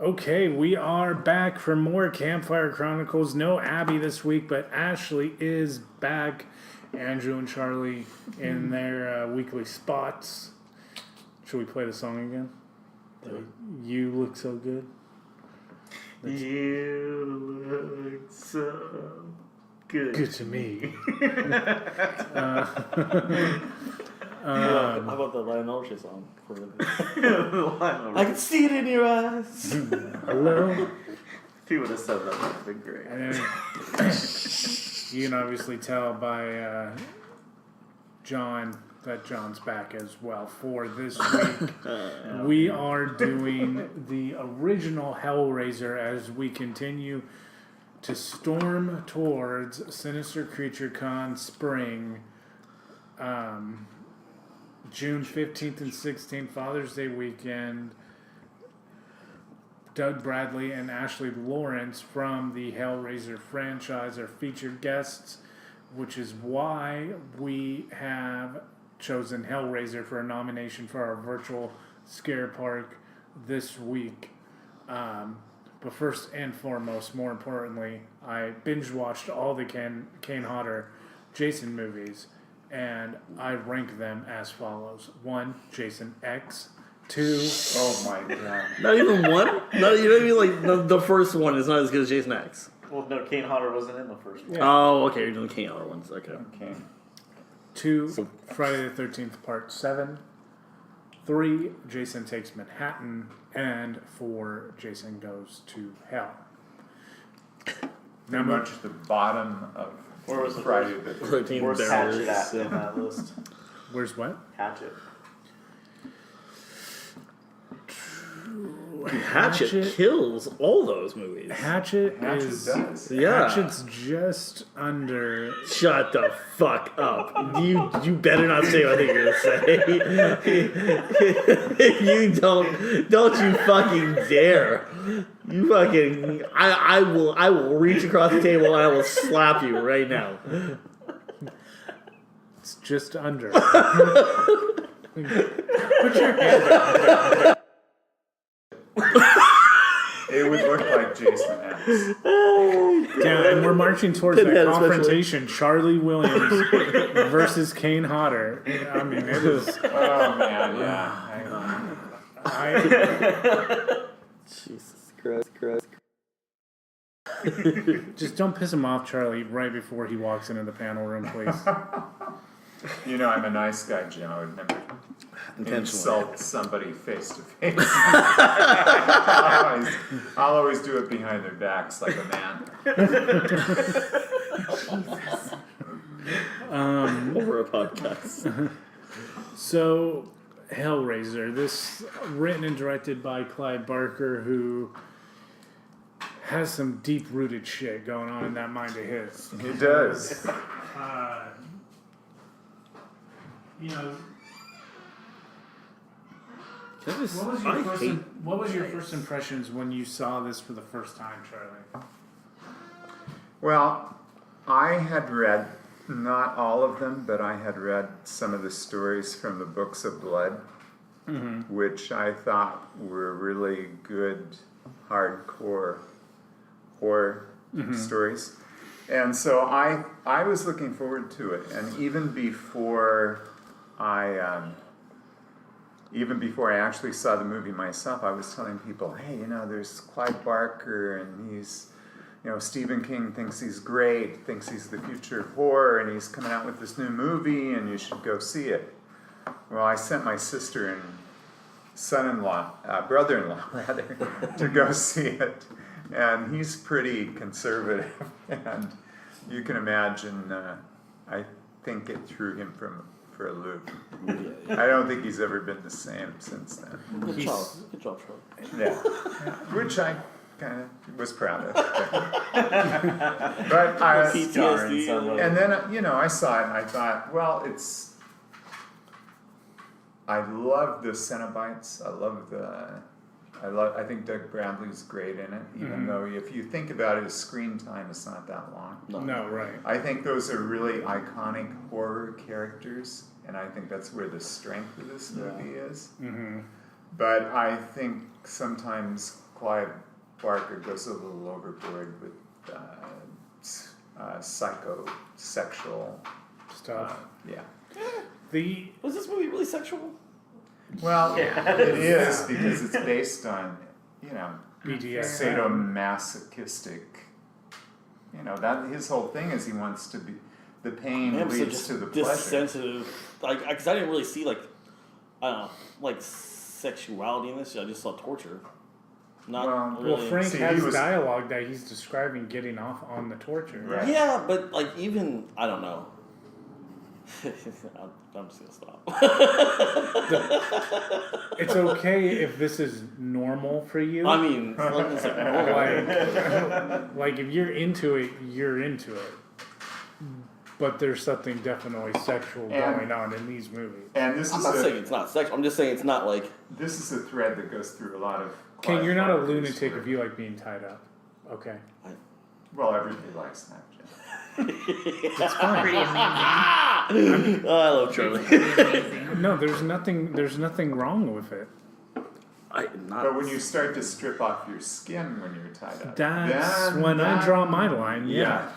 Okay, we are back for more Campfire Chronicles. No Abby this week, but Ashley is back. Andrew and Charlie in their weekly spots. Should we play the song again? You look so good. You look so good. Good to me. How about the Lionel Richie song? I can see it in your eyes. Hello. If he would have said that, that would have been great. And you can obviously tell by John that John's back as well for this week. We are doing the original Hellraiser as we continue to storm towards Sinister Creature Con Spring. June 15th and 16th, Father's Day weekend. Doug Bradley and Ashley Lawrence from the Hellraiser franchise are featured guests, which is why we have chosen Hellraiser for a nomination for our virtual scare park this week. But first and foremost, more importantly, I binge watched all the Kane Hodder Jason movies, and I rank them as follows: 1, Jason X. 2, Oh my god. Not even one? No, you don't mean like the first one is not as good as Jason X. Well, no, Kane Hodder wasn't in the first one. Yeah. Oh, okay, you're doing the King Hour ones. Okay. Okay. 2, Friday the 13th, Part 7. 3, Jason Takes Manhattan. And 4, Jason Goes to Hell. Pretty much the bottom of Where was the Friday first? the 13 Where's Barrels. Hatchet at in that list? Where's what? Hatchet. Hatchet kills all those movies. Hatchet Hatchet is... does. Yeah. Hatchet's just under... Shut the fuck up. You better not say what I think you're gonna say. You don't you fucking dare. You fucking I will reach across the table and I will slap you right now. It's just under. Put your hand up. It would look like Jason X. Yeah, and we're marching towards that Pinhead confrontation. Charlie Williams versus Kane Hodder. I mean, it is... Oh man, yeah. Jesus Christ. Just don't piss him off, Charlie, right before he walks into the panel room, please. You know, I'm a nice guy, Jim. I would never insult somebody face to face. I'll always do it behind their backs like a man. Over a podcast. So, Hellraiser, this written and directed by Clive Barker, who has some deep-rooted shit going on in that mind of his. He does. You know, I what was your first impressions when you saw this for the first time, Charlie? Well, I had read, not all of them, but I had read some of the stories from the Books of Blood, which I thought were really good, hardcore horror stories. And so I was looking forward to it. And even before I actually saw the movie myself, I was telling people, hey, you know, there's Clive Barker, and he's, you know, Stephen King thinks he's great, thinks he's the future of horror, and he's coming out with this new movie, and you should go see it. Well, I sent my sister and brother-in-law, rather, to go see it. And he's pretty conservative, and you can imagine, I think it threw him for a loop. I don't think he's ever been the same since then. Good job, Charlie. Yeah. Which I kind of was proud of. But PTSD. and then, you know, I saw it and I thought, well, I love the Cenobites. I think Doug Bradley's great in it, even though if you think about it, his screen time is not that long. No, right. I think those are really iconic horror characters, and I think that's where the strength of this movie is. But I think sometimes Clive Barker goes a little overboard with psychosexual Stuff. yeah. Was this movie really sexual? Well, Yeah. it is because it's based on, BDS. sadomasochistic. That his whole thing is he wants to be. The pain Man, so leads just to the pleasure. sensitive. Because I didn't really see I don't know, sexuality in this. I just saw torture. Not really. Well, Frank See, has he was- dialogue that he's describing getting off on the torture. Right. Yeah, but even I don't know. I'm just gonna stop. It's okay if this is normal for you. I mean, it's like, like if you're into it, you're into it. But there's something definitely sexual going on in these movies. And this I'm is not saying it's not sexual. I'm just saying it's not like. this is a thread that goes through a lot of. Okay, you're not a Barker's lunatic work. if you like being tied up. Okay. Well, everybody likes that, Jim. It's fine. Pretty amazing. Oh, I love Charlie. Pretty amazing. No, there's nothing wrong with it. But when you start to strip off your skin when you're tied up, That's then when I that- draw my line, yeah.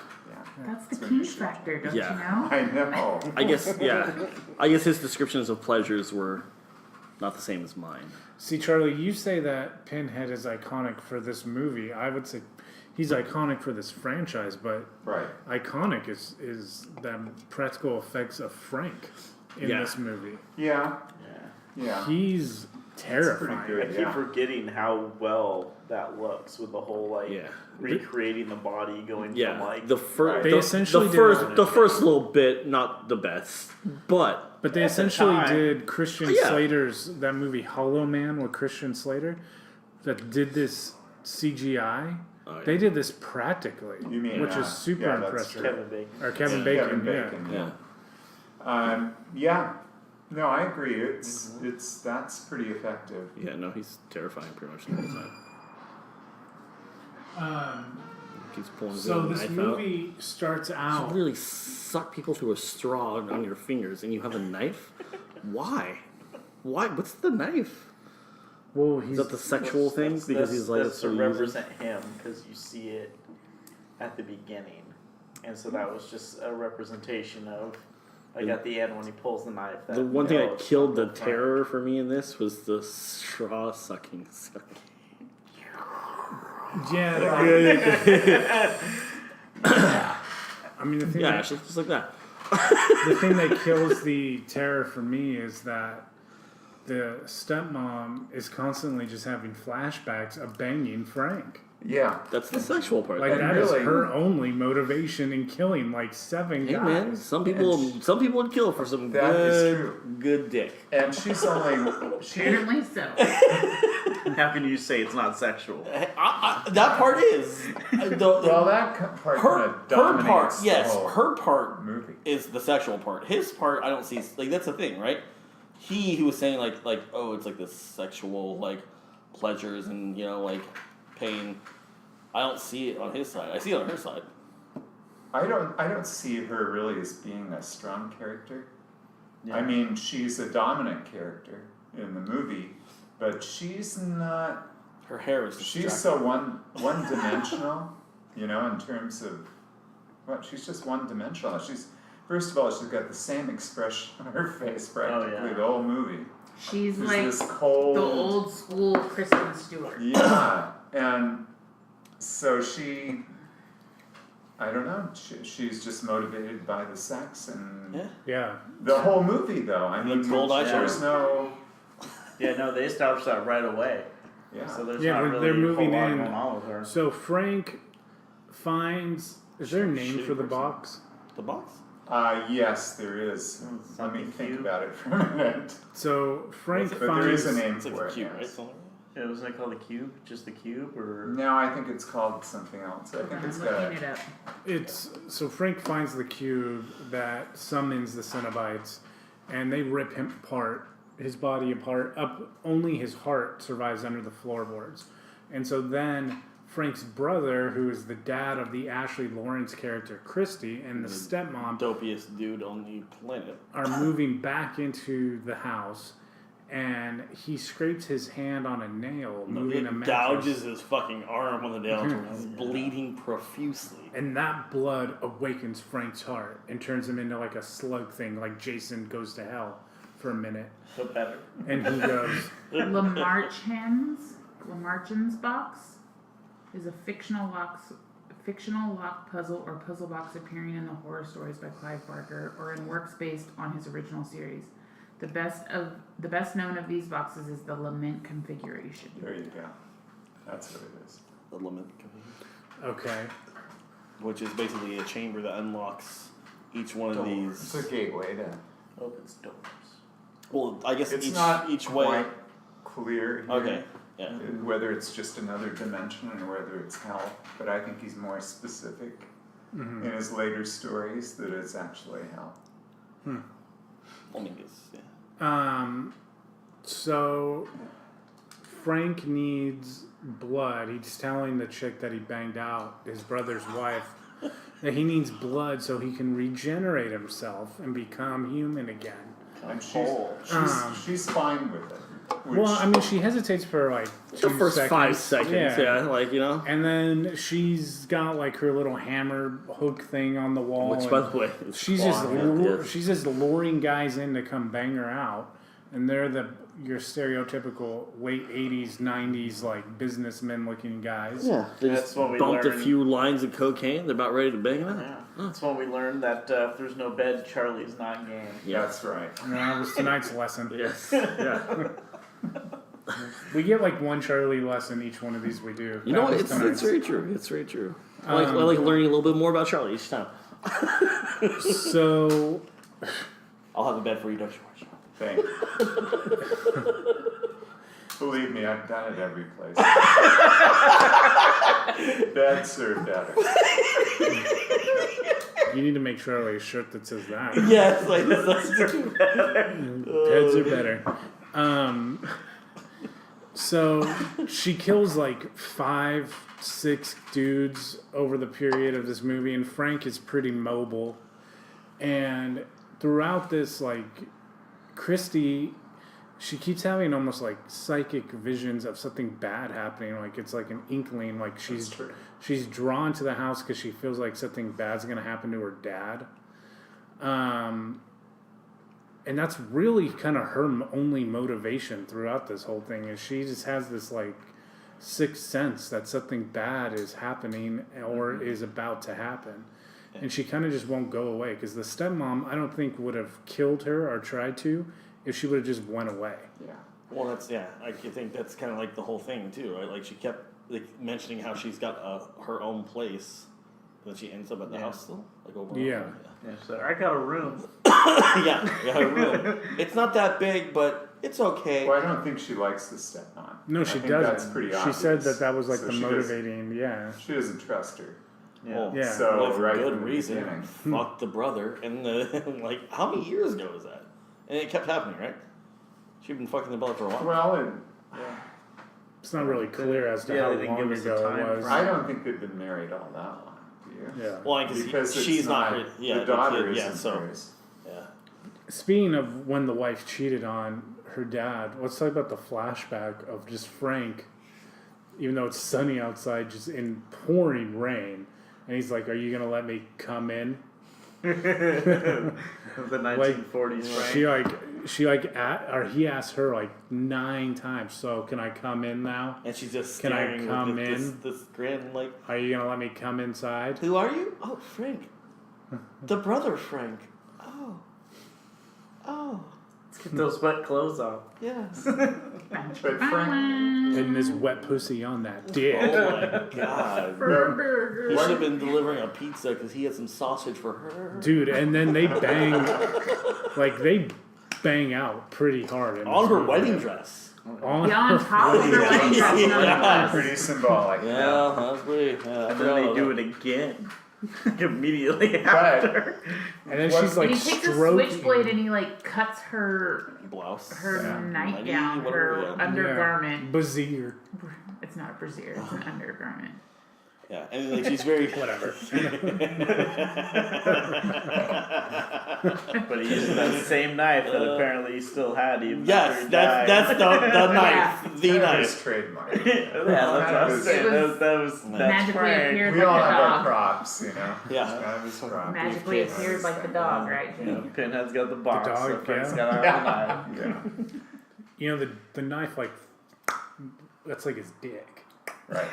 That's the when key you should- factor, don't Yeah. you know? I know. I guess, yeah. I guess his descriptions of pleasures were not the same as mine. See, Charlie, you say that Pinhead is iconic for this movie. I would say he's iconic for this franchise, but Right. iconic is the practical effects of Frank in Yeah. this movie. Yeah. Yeah. Yeah. He's terrifying. I good. keep Yeah. forgetting how well that looks with the whole Yeah. recreating the body going Yeah, from the Right. first, They essentially did- the first little bit, not the best, but But they At the essentially time. did Christian Yeah. Slater's that movie Hollow Man with Christian Slater that did this CGI. Oh, yeah. They did this practically, You mean, which is super yeah, that's impressive. true. Kevin Bacon. Or Kevin Bacon, Kevin yeah. Bacon. yeah, Yeah. No, I agree. That's pretty effective. yeah, no, he's terrifying pretty much the whole time. He's pulling his So own this knife movie starts out. out. You literally suck people through a straw on your fingers, and you have a knife. Why? Why? What's the knife? Well, Is he's that the sexual thing? Because he's like that's so to easy? represent him because you see it at the beginning, and so that was just a representation of at the end when he pulls the knife. The one thing that killed the Frank. terror for me in this was the straw sucking. yeah. I mean, the thing Yeah, that, it's just like that. the thing that kills the terror for me is that the stepmom is constantly just having flashbacks of banging Frank. Yeah. That's the sexual part. Like And that is really- her only motivation in killing like 7 Hey guys. man, some people would kill for some That is true. good dick. And she's only Apparently so. How can you say it's not sexual? That part is. well, that part kind of dominates part, the yes, whole her part movie. is the sexual part. His part, I don't see. Like that's the thing, right? He was saying like oh, it's like this sexual pleasures and pain. I don't see it on his side. I see it on her side. I don't see her really as being a strong character. Yeah. I mean, she's a dominant character in the movie, but she's not. Her hair is. She's so one dimensional, in terms of. Well, she's just one dimensional. First of all, she's got the same expression on her face practically the whole movie. She's There's like this cold. the old school Kristen Stewart. Yeah, and so I don't know, she's just motivated by the sex and Yeah. the whole movie though. I mean, gold eyeshadow. there's no, Yeah, no, they established that right away. yeah. So there's Yeah, not when really they're a whole moving lot in- going on with her. So Frank finds. Is there a name Shitty for the person. box? The box. Yes, there is. Let me Something think cute. about it for a minute. So Frank But there is finds. a name It's like for a it. cube, yes. right? Something. Yeah, wasn't it called the cube? Just the cube, or No, I think it's called something else. I think I'm it's looking got. it up. It's so Frank finds the cube that summons the Cenobites, and they rip him apart, his body apart. Only his heart survives under the floorboards, and so then Frank's brother, who is the dad of the Ashley Lawrence character Christy, and the stepmom Dopiest dude on the planet. are moving back into the house, and he scrapes his hand on a nail, moving a It mattress. gouges his fucking arm on the nail until he's bleeding profusely. And that blood awakens Frank's heart and turns him into like a slug thing, like Jason Goes to Hell for a minute. But better. And he goes, Lamarchan's box is a fictional lock puzzle or puzzle box appearing in the horror stories by Clive Barker or in works based on his original series. The best known of these boxes is the Lament configuration. There you go. That's what it is. The lament, okay. which is basically a chamber that unlocks each one of It's these. a gateway to. Opens doors. Well, I guess It's each not each way. quite clear here, Okay. Yeah. whether it's just another dimension or whether it's hell. But I think he's more specific in his later stories that it's actually hell. I mean, it's, yeah. So Frank needs blood. He's telling the chick that he banged out, his brother's wife, that he needs blood so he can regenerate himself and become human again. And Whole. she's fine with it. Well, I mean, she hesitates for like The 2 first seconds. 5 seconds, yeah, like, you know. And then she's got like her little hammer hook thing on the wall. Which, and by the way, is she's just fun. Yes. she's just luring guys in to come bang her out, and they're your stereotypical late '80s, '90s like businessmen looking guys. Yeah, they That's just what we bumped a learned. few lines of cocaine. They're about ready to bang it out. Yeah. That's when we learned that if there's no bed, Charlie's not game. That's right. And that was tonight's lesson. Yes. Yeah. We get like one Charlie lesson each one of these we do. You know That what? was It's tonight's. very true. It's very true. I like learning a little bit more about Charlie each time. So I'll have a bed for you, don't you worry. Thanks. Believe me, I've done it every place. Beds served better. you need to make Charlie a shirt that says that. Yes, like that's Heads are better. So she kills like 5, 6 dudes over the period of this movie, and Frank is pretty mobile. And throughout this, like, Christy, she keeps having almost like psychic visions of something bad happening. Like it's like an inkling. Like she's drawn to the house because she feels like something bad's gonna happen to her dad. And that's really kind of her only motivation throughout this whole thing is she just has this like sixth sense that something bad is happening or is about to happen. And she kind of just won't go away because the stepmom, I don't think would have killed her or tried to if she would have just went away. Yeah. Well, that's I think that's kind of like the whole thing too, right? Like she kept like mentioning how she's got her own place, and then she ends up at the house still, like over. Yeah. Yeah, so I got a room. Yeah, her room. It's not that big, but it's okay. Well, I don't think she likes the stepmom. No, I she think doesn't. That's pretty she obvious. said that was like So the she motivating, She doesn't trust her. Yeah. Well, Yeah. So well, for right good from the reason. beginning. Fuck the brother, and like how many years ago was that? And it kept happening, right? She'd been fucking the brother for a while. Well, and it's not really clear as to Yeah, how they didn't long give us a ago time it was. frame. I don't think they've been married all that long. Do you? Yeah. Well, Because because it's she's not her. Yeah, the daughter kid, isn't yeah. So hers. yeah. Speaking of when the wife cheated on her dad, let's talk about the flashback of just Frank, even though it's sunny outside, just in pouring rain. And he's like, "Are you gonna let me come in?" The 1940s, right? He asked her like 9 times. So can I come in now? And she's just Can I staring come with in? this grin, like, Are you gonna let me come inside? who are you? Oh, Frank, the brother Frank. Oh, Let's get those wet clothes off. yes. But Frank, And this wet pussy on that dick. Oh my god. Burger. He should have been delivering a pizza because he had some sausage for her. Dude, and then they bang out pretty hard. in On this her movie. wedding dress. On Yeah, on top of her wedding dress. Yeah. pretty symbolic. Yeah, that's pretty. And then they do it again. Immediately after. And then What- she's like And he takes a stroking. switchblade and he like cuts her blouse. nightgown, whatever, her yeah. undergarment. Brazier. It's not a brassiere, it's an undergarment. Yeah, and like she's very Whatever. But he used that same knife that apparently he still had even after Yes, he died. that's the knife, the His knife. trademark. Yeah, that's what I was saying. That was Magically Frank. appeared We like all the have our dog. props, you know. Yeah. It's kind of his prop. Magically appeared like the dog, right, You Jimmy? know, Pinhead's got the box, dog, so Frank's yeah. got our knife. Yeah. You know, the knife, like, that's like his dick. Right.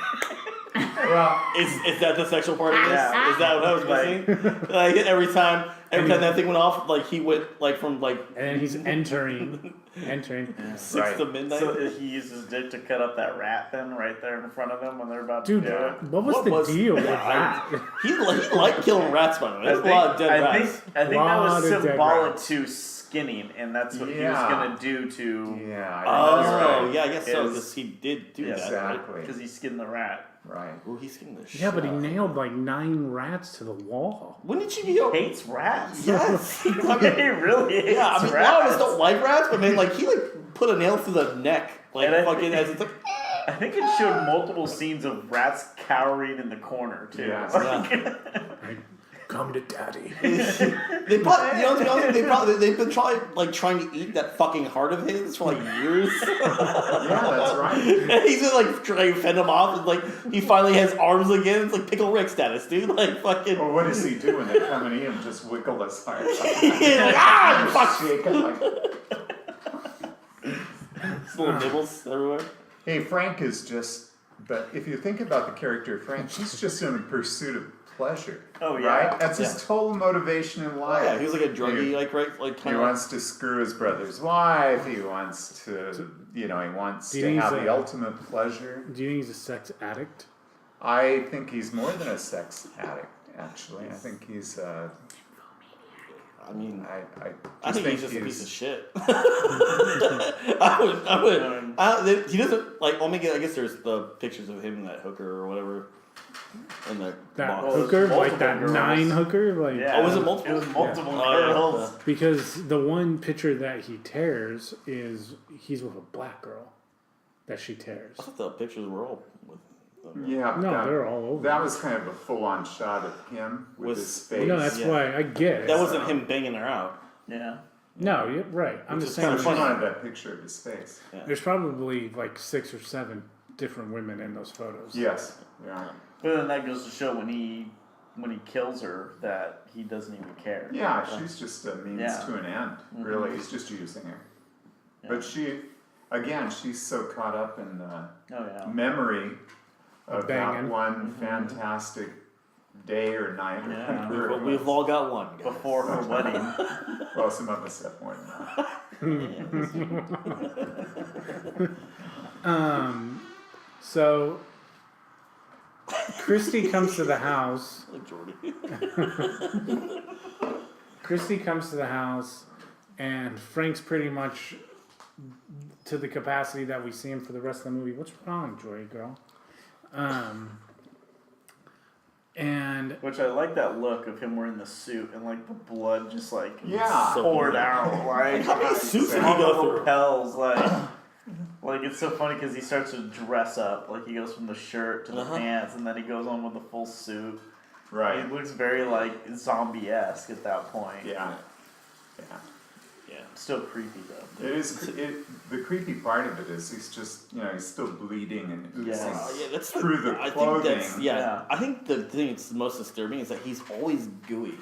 Well, Is that the sexual part of this? Yeah. Is that what I was missing? Like every time that thing went off, like he went like from like And then he's entering. 6 Right. to midnight. So he used his dick to cut up that rat then right there in front of them when they're about Dude, to do it. what was the deal with that? He liked killing rats, by the way. There's a lot of dead rats. I think that Lot was of dead symbolic rats. to skinning, and that's what he was Yeah. gonna do to. yeah. I Oh, think that's right. yeah, I guess so, Is- because he did do that, right? Exactly. Because he skinned the rat. Right. Ooh, he's getting the shit Yeah, but he out of it. nailed like 9 rats to the wall. Wouldn't you be okay? Hates rats. Yes. I he mean, really hates yeah, I mean, a rats. lot of us don't like rats, but man, like he like put a nail through the neck, like And I fucking think- as it's like. I think it showed multiple scenes of rats cowering in the corner too. Yeah. Like, come to daddy. They probably, you know, to be honest, they've been trying to eat that fucking heart of his for like years. Yeah, that's right. And he's been like trying to fend him off, and like he finally has arms again. It's like Pickle Rick status, dude. Like fucking. Well, what does he do when they come in and just wiggle his heart? He's like, ah, you fuck. Shake it like. Little nibbles everywhere. Hey, Frank is just. But if you think about the character of Frank, he's just in the pursuit of pleasure. Oh, yeah. Right? That's his total motivation in life. Yeah, he was like a druggie, He- like right, like He kind of. wants to screw his brother's wife. He wants to, he wants Do you to think have he's the a- ultimate pleasure. Do you think he's a sex addict? I think he's more than a sex addict, actually. I think he's, I mean, I I just think he's just a piece of shit. I would. He doesn't like. I guess there's the pictures of him and that hooker or whatever. In the That box. hooker? multiple Like that girls. 9 hooker? Like, Yeah. Oh, was it multiple? It was multiple Yeah. Oh, yeah. girls. Because the one picture that he tears is he's with a black girl that she tears. I thought the pictures were all with. Yeah, No, that, they're all over. that was kind of a full-on shot of him with Was- his face. No, that's yeah. why I get it. That wasn't him banging her out. Yeah. No, you're right. I'm Which just is kinda saying. She funny. wanted that picture of his face. There's probably like 6 or 7 different women in those photos. Yes. Yeah. But then that goes to show when he kills her that he doesn't even care. Yeah, she's just a means Yeah. to an end. Really, he's just using her. Yeah. But she's so caught up in the Oh yeah. memory of that Banging. one fantastic day or night. Or Yeah. whatever it We've was. all got one. Guys. Before her wedding. Well, some of us have more than that. So Christy comes to the house. Like Jordy. Christy comes to the house, and Frank's pretty much to the capacity that we see him for the rest of the movie. What's wrong, Joy girl? And Which I like that look of him wearing the suit and like the blood just like Yeah. poured out like How many suits did he on go the through? lapels like it's so funny because he starts to dress up like he goes from the shirt to the pants and then he goes on with the full suit. Right. It looks very like zombie-esque at that point. Yeah. Yeah. Yeah. Still creepy though. It is. The creepy part of it is he's just he's still bleeding and oozing Yes. Yeah, that's through the I think clothing. that's Yeah. I think the thing that's most disturbing is that he's always gooey.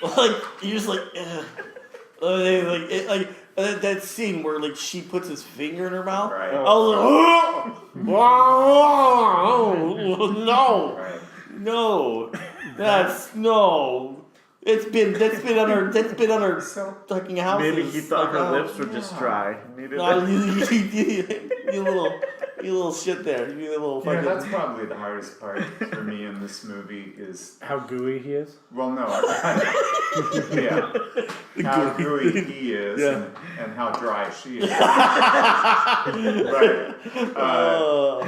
Like you're just like, that scene where like she puts his finger in her mouth. Right. I was like, no, Right. no, that's no. That's been on her So fucking house. Maybe he thought her like, lips were just yeah. dry. Needed No, it. you little shit there. You little yeah, fucking. that's probably the hardest part for me in this movie is how gooey he is. well, no, yeah, how gooey he is and how dry she is. Right.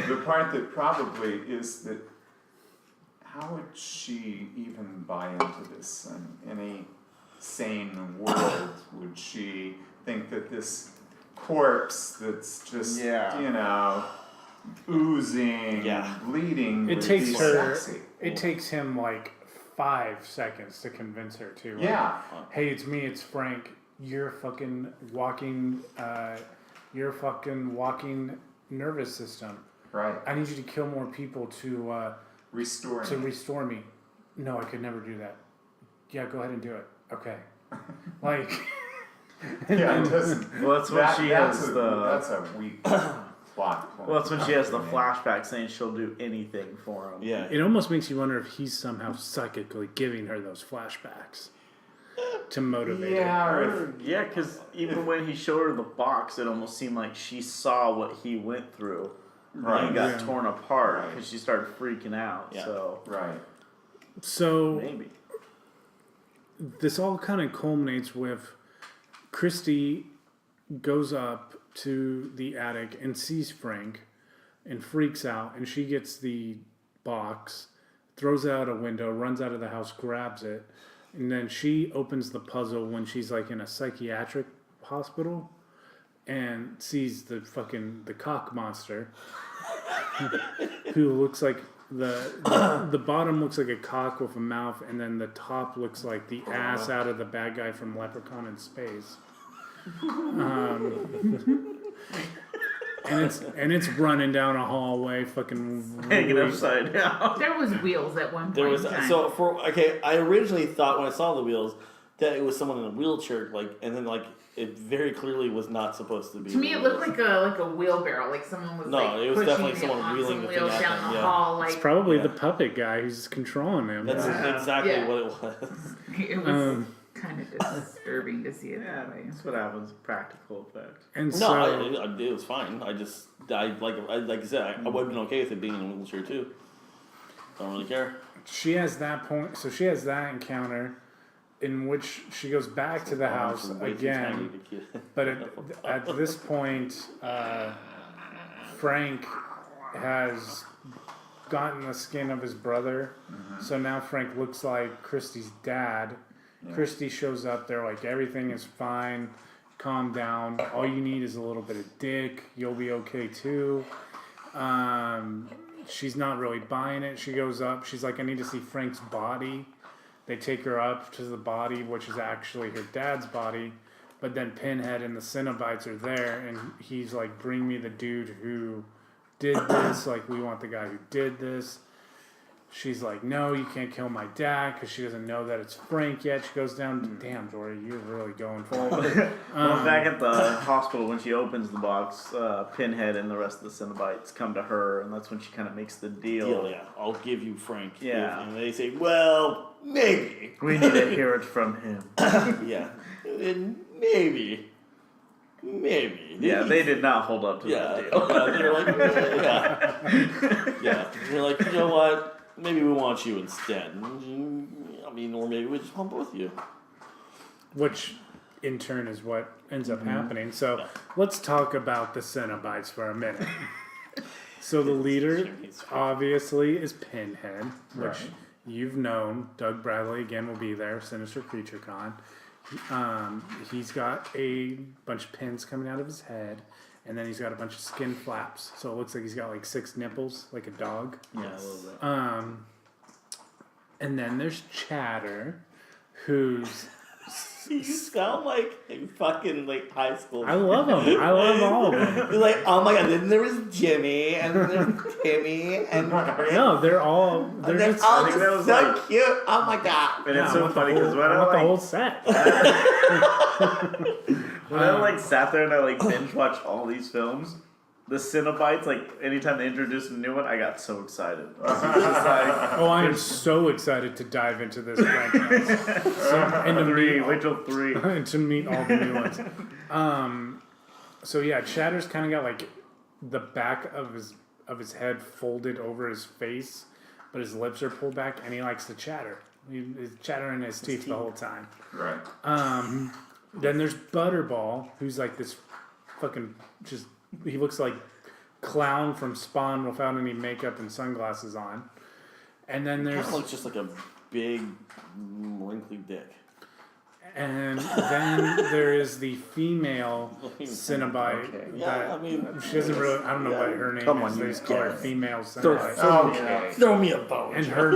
The part that probably is that how would she even buy into this? In any sane world, would she think that this corpse that's just Yeah. oozing, Yeah. bleeding. It would takes be her. sexy. It takes him like 5 seconds to convince her to. Like, Yeah. Hey, it's me. It's Frank. You're a fucking walking. You're a fucking walking nervous system. Right. I need you to kill more people to Restoring. restore me. No, I could never do that. Yeah, go ahead and do it. Okay. Like. Yeah, it doesn't. Well, that's when she has That's a weak plot point. Well, that's when she has the flashback saying she'll do anything for him. Yeah. It almost makes you wonder if he's somehow psychically giving her those flashbacks to motivate her. Yeah, or if, Yeah, because even when he showed her the box, it almost seemed like she saw what he went through. Right. And got Yeah. torn apart Right. because she started freaking out. Yeah. So right. So maybe. this all kind of culminates with Christy goes up to the attic and sees Frank and freaks out, and she gets the box, throws it out a window, runs out of the house, grabs it, and then she opens the puzzle when she's like in a psychiatric hospital and sees the cock monster who looks like the bottom looks like a cock with a mouth, and then the top looks like the ass out of the bad guy from Leprechaun in Space. And it's running down a hallway, fucking Hanging upside down. There was wheels at one point. There was in time. I originally thought when I saw the wheels that it was someone in a wheelchair, like, and then like it very clearly was not supposed to be. To me, it looked like a wheelbarrow, like someone was No, like it was pushing definitely it someone on wheeling some the thing wheels at down them, the yeah. hall. It's Like probably Yeah. the puppet guy who's controlling him. That's exactly Yeah. what it was. it was kind of disturbing to see it Yeah, that way. that's what happens. Practical effect. And No, so it was fine. I like I said, I would have been okay with it being in a wheelchair too. Don't really care. she has that point. So she has that encounter, in which she goes back to the house Way too tiny again. to keep- But at this point, Frank has gotten the skin of his brother. So now Frank looks like Christy's dad. Christy shows up there like everything is fine. Calm down. All you need is a little bit of dick. You'll be okay too. She's not really buying it. She goes up. She's like, I need to see Frank's body. They take her up to the body, which is actually her dad's body. But then Pinhead and the Cenobites are there, and he's like, bring me the dude who did this. Like, we want the guy who did this. She's like, no, you can't kill my dad, because she doesn't know that it's Frank yet. She goes down, damn, Dory, you're really going for it. Well, back at the hospital, when she opens the box, Pinhead and the rest of the Cenobites come to her, and that's when she kind of makes the deal. Yeah, I'll give you Frank. Yeah. And they say, well, maybe. We need to hear it from him. Yeah. Maybe. Yeah, they did not hold up to Yeah. that deal. They're like, yeah. Yeah. They're like, you know what? Maybe we want you instead. I mean, or maybe we just want both of you. Which, in turn, is what ends up happening. So, let's talk about the Cenobites for a minute. So, the leader, obviously, is Pinhead, which Right. you've known. Doug Bradley, again, will be there. Sinister Creature Con. He's got a bunch of pins coming out of his head, and then he's got a bunch of skin flaps. So, it looks like he's got like 6 nipples, like a dog. Yeah, a little bit. And then there's Chatter, who's... You sound like a fucking like high school. I love him. I love all of them. You're like, oh my god, then there was Jimmy, and then there's Timmy, and No, they're all... They're they're just... all I think that was so like- cute. Oh my god. And it's I so want the funny because whole- when I I want the like whole set. when I like sat there and I like binge watched all these films, the Cenobites, like anytime they introduced a new one, I got so excited. I was just like, Oh, I am so excited to dive into this franchise. And to meet, wait till 3. and to meet all the new ones. So yeah, Chatter's kind of got like the back of his head folded over his face, but his lips are pulled back, and he likes to chatter. He's chattering his teeth the whole time. Right. Then there's Butterball, who's like this fucking just... He looks like Clown from Spawn without any makeup and sunglasses on. And then Kind there's... of looks just like a big, wrinkly dick. And then there is the female Cenobite. Okay. Yeah, that I mean, she doesn't really. I don't know what her name Come is. on, They you just call her guys. female Throw- Cenobite. Okay. throw me a bone. And her,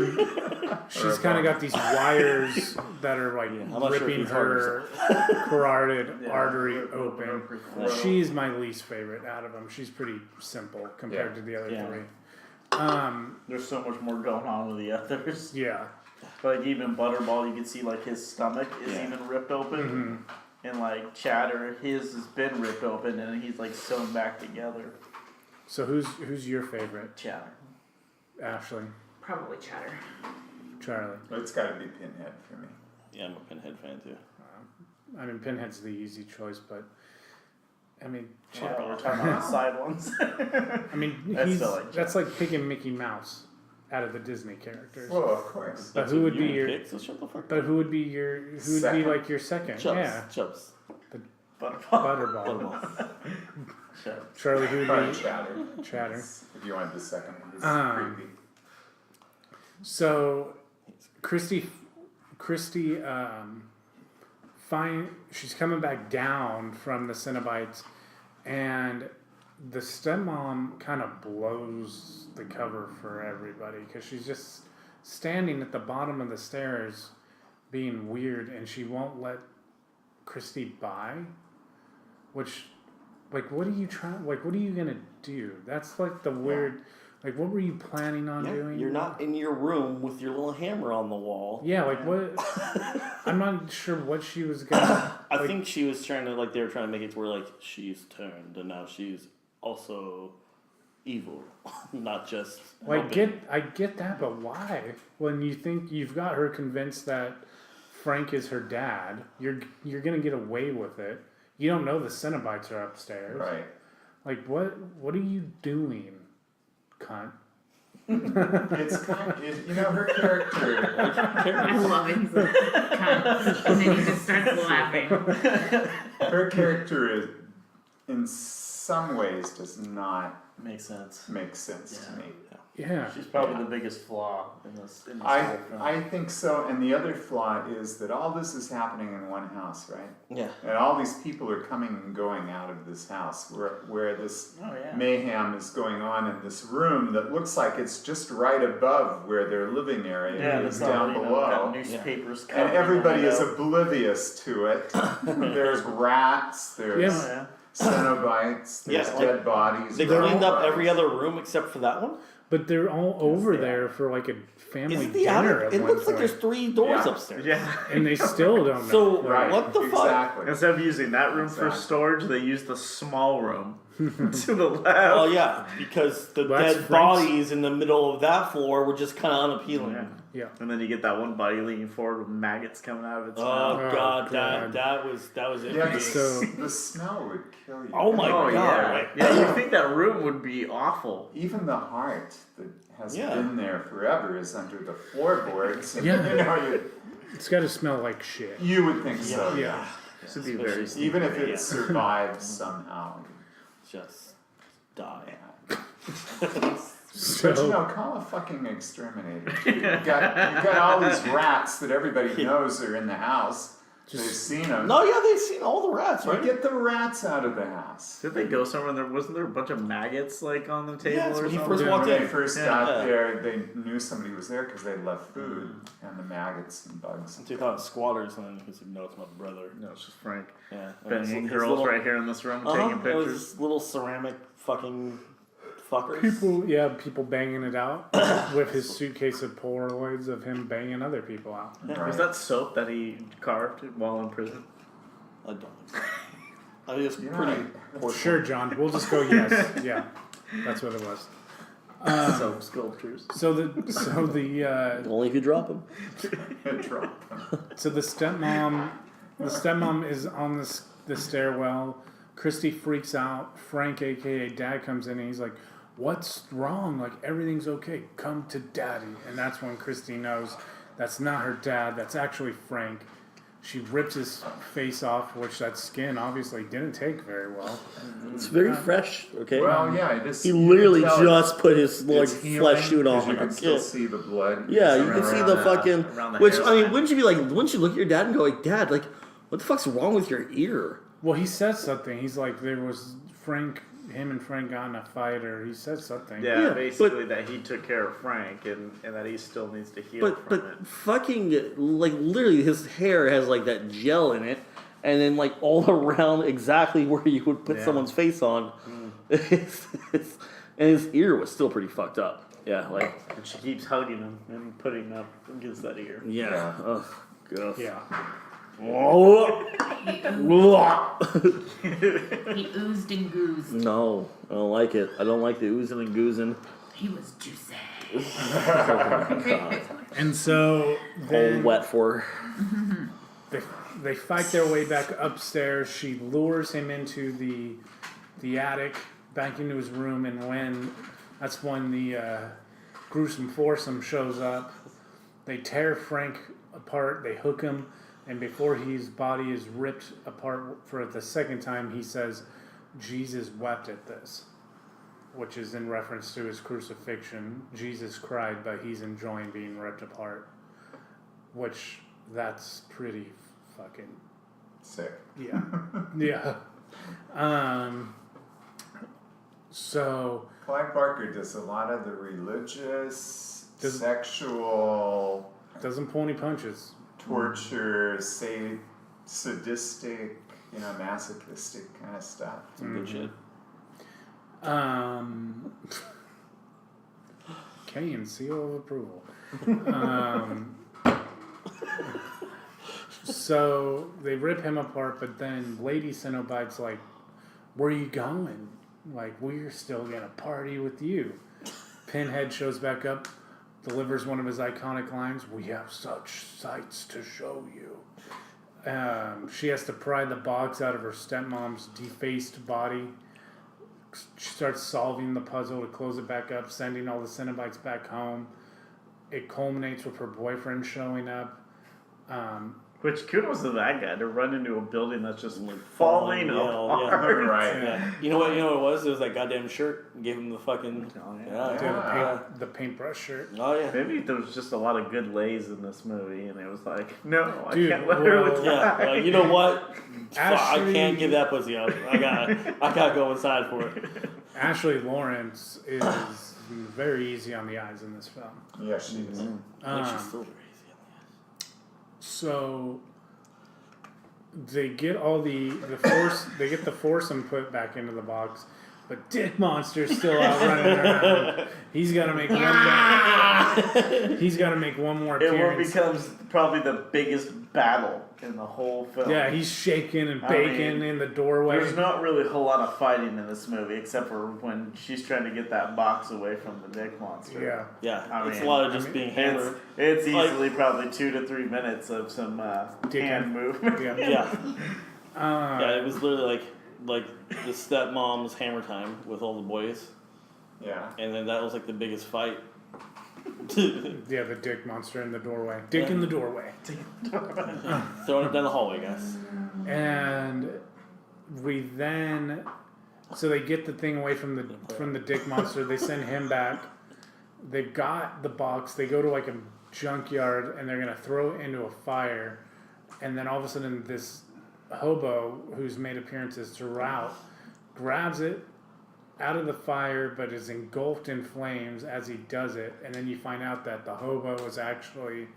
she's kind of got these wires that are like I'm not sure if ripping he's hard her carotid Yeah. artery Rip open. her She's my least favorite out of them. She's pretty simple compared Yeah. to the other Yeah. three. There's so much more going on with the others. Yeah. Like even Butterball, you can see like his stomach is Yeah. even ripped open, and like Chatter, his has been ripped open and he's like sewn back together. So who's your favorite? Chatter. Ashley, Probably Chatter. Charlie. It's got to be Pinhead for me. Yeah, I'm a Pinhead fan too. I mean, Pinhead's the easy choice, but I mean, Well, we're talking about the side ones. I mean, That's he's, still like that's like picking Mickey Mouse out of the Disney characters. Well, of course. But who would be your? pick, so shut the fuck But who would be your? Who would be Second? like your second? Chubs. Yeah, Chubs. Butterball. Butterball. Butterball. Chatter. Charlie, who Probably would be? Chatter. Chatter. If you wanted the second one, it's creepy. So, Christy, she's coming back down from the Cenobites, and the stepmom kind of blows the cover for everybody because she's just standing at the bottom of the stairs, being weird, and she won't let Christy by. Which, like, what are you trying? Like, what are you gonna do? That's like the weird. Like, what were you planning on doing? You're not in your room with your little hammer on the wall. Yeah, like what? I'm not sure what she was gonna. I like, think she was trying to, like, they were trying to make it to where, like, she's turned and now she's also evil, not just. Like helping. I get that, but why? When you think you've got her convinced that Frank is her dad, you're gonna get away with it. You don't know the Cenobites are upstairs. Right. Like what are you doing, cunt? It's kind of, you know, her character. I love it. He's like, "Cunt." And then he just starts laughing. Her character is, in some ways, does not Makes sense. make sense to me. Yeah. She's probably the biggest flaw in this whole film. I think so, and the other flaw is that all this is happening in one house, right? Yeah. And all these people are coming and going out of this house, where this Oh yeah. mayhem is going on in this room that looks like it's just right above where their living area Yeah, is that's down all, below. got newspapers And covering everybody the is window. oblivious to it. There's rats, there's Oh, yeah. Cenobites, there's Yeah, like, dead bodies. They brown cleaned up bodies. every other room except for that one. But they're all over there for like a family Isn't the dinner outer? at It one looks like point. there's 3 doors Yeah. upstairs. Yeah. And they still don't know. So Right, what the fuck? exactly. Instead of using that room for Exactly. storage, they used the small room to the left. Oh yeah, because the Well, that's dead Frank's- bodies in the middle of that floor were just kind of unappealing. Yeah. Yeah. And then you get that one body leaning forward with maggots coming out of its Oh, mouth. Oh, god, God. that was it. Yeah, for me. So- the smell would kill you. Oh my Oh God, yeah, right? yeah. You think that room would be awful? Even the heart that has Yeah. been there forever is under the floorboards. And, Yeah. you know, It's got to smell like shit. you would think so. Yeah. This would be very. Especially- Even if it Yeah. survives somehow. just die. So But you know, call a fucking exterminator. You got all these rats that everybody knows are in the house. They've seen them. No, yeah, they've seen all the rats, right? Get the rats out of the house. Did they go somewhere? And wasn't there a bunch of maggots like on the table Yeah, that's or when he something? first Yeah. walked When they in. first Yeah. got Yeah. there, they knew somebody was there because they left food and the maggots and bugs. So he thought it was squatters, and then he was like, "No, it's my brother." No, it's just Frank Yeah, and banging his girls little- right here in this room, Uh-huh, taking it pictures. was little ceramic fucking fuckers. people banging it out with his suitcase of Polaroids of him banging other people out. Right. Was that soap that he carved while in prison? I don't. I think it's You know, pretty. poor Sure, John. We'll just go yes. Yeah, that's what it was. Soap sculptures. So the Only if you drop them. Drop them. So the stepmom is on the stairwell. Christy freaks out. Frank, aka Dad, comes in and he's like, "What's wrong? Like everything's okay. Come to Daddy." And that's when Christy knows that's not her dad. That's actually Frank. She rips his face off, which that skin obviously didn't take very well. It's very fresh, okay? Well, yeah, it is. He you can literally tell just put his like it's healing flesh suit 'cause on. You can still Yeah. see the blood. Yeah, you around can see that. the fucking. around the Which I mean, hairline. wouldn't you be like? Wouldn't you look at your dad and go like, "Dad, like, what the fuck's wrong with your ear? Well, he says something. He's like, there was him and Frank got in a fight, or he says something. Yeah, Yeah, basically that he took care of Frank and that he still needs to heal from it. Fucking, like, literally his hair has, like, that gel in it, and then, like, all around exactly where you would put someone's face on. And his ear was still pretty fucked up. Yeah, like. And she keeps hugging him and putting him up against that ear. Yeah. Oh, God. Yeah. He oozed and goozed. No, I don't like it. I don't like the oozing and goozing. He was juicy. And so All then wet for her. they fight their way back upstairs. She lures him into the attic, back into his room, and that's when the gruesome foursome shows up. They tear Frank apart. They hook him. And before his body is ripped apart for the second time, he says, Jesus wept at this, which is in reference to his crucifixion. Jesus cried, but he's enjoying being ripped apart, which that's pretty fucking Sick. yeah. Yeah. So Clive Barker does a lot of the religious, sexual, doesn't pull any punches. torture, sadistic, masochistic kind of stuff. Some good shit. K and seal of approval. So they rip him apart, but then Lady Cenobite's like, where are you going? Like, we're still gonna party with you. Pinhead shows back up, delivers one of his iconic lines, we have such sights to show you. She has to pry the box out of her stepmom's defaced body. She starts solving the puzzle to close it back up, sending all the Cenobites back home. It culminates with her boyfriend showing up. Which kudos to that guy to run into a building that's just falling apart. Right. Yeah. You know what it was? It was that goddamn shirt. Gave him the fucking. The paintbrush shirt. Oh yeah. Maybe there was just a lot of good lays in this movie, and it was like, no, Dude, I can't let her with Yeah. that. You know what? Ashley- I can't give that pussy up. I gotta go inside for it. Ashley Lawrence is very easy on the eyes in this film. Yeah, she is. But she's still very easy. So they get all the force. They get the foursome put back into the box, but Dick Monster's still out running around. He's got to make one. He's got to make one more It appearance. becomes probably the biggest battle in the whole film. Yeah, he's shaking and I baking mean, in the doorway. There's not really a whole lot of fighting in this movie, except for when she's trying to get that box away from the Dick Monster. Yeah. Yeah. I It's mean, a lot of just being hammered. It's Like- easily probably 2 to 3 minutes of some hand movement. Yeah. Yeah. Yeah. It was literally like the stepmom's hammer time with all the boys, Yeah. and then that was like the biggest fight. Yeah, the Dick Monster in the doorway. Dick in the doorway. Throwing it down the hallway, guys. And we then, so they get the thing away from the Dick Monster. They send him back. They've got the box. They go to like a junkyard and they're gonna throw it into a fire. And then all of a sudden, this hobo who's made appearances throughout grabs it out of the fire, but is engulfed in flames as he does it. And then you find out that the hobo was actually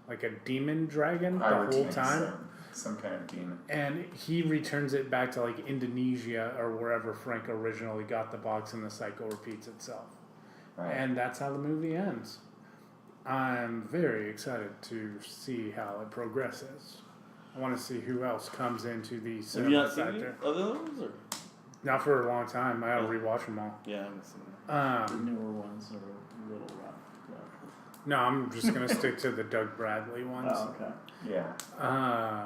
like a demon dragon I the would whole think time. so. Some kind of demon. And he returns it back to like Indonesia or wherever Frank originally got the box, and the cycle repeats itself. Right. And that's how the movie ends. I'm very excited to see how it progresses. I want to see who else comes into the Have you cinema not seen sector. any other ones? Or? Not for a long time. I gotta rewatch them all. Yeah, I haven't seen them. The newer ones are a little rough. No, I'm just gonna stick to the Doug Bradley ones. Oh, okay. Yeah.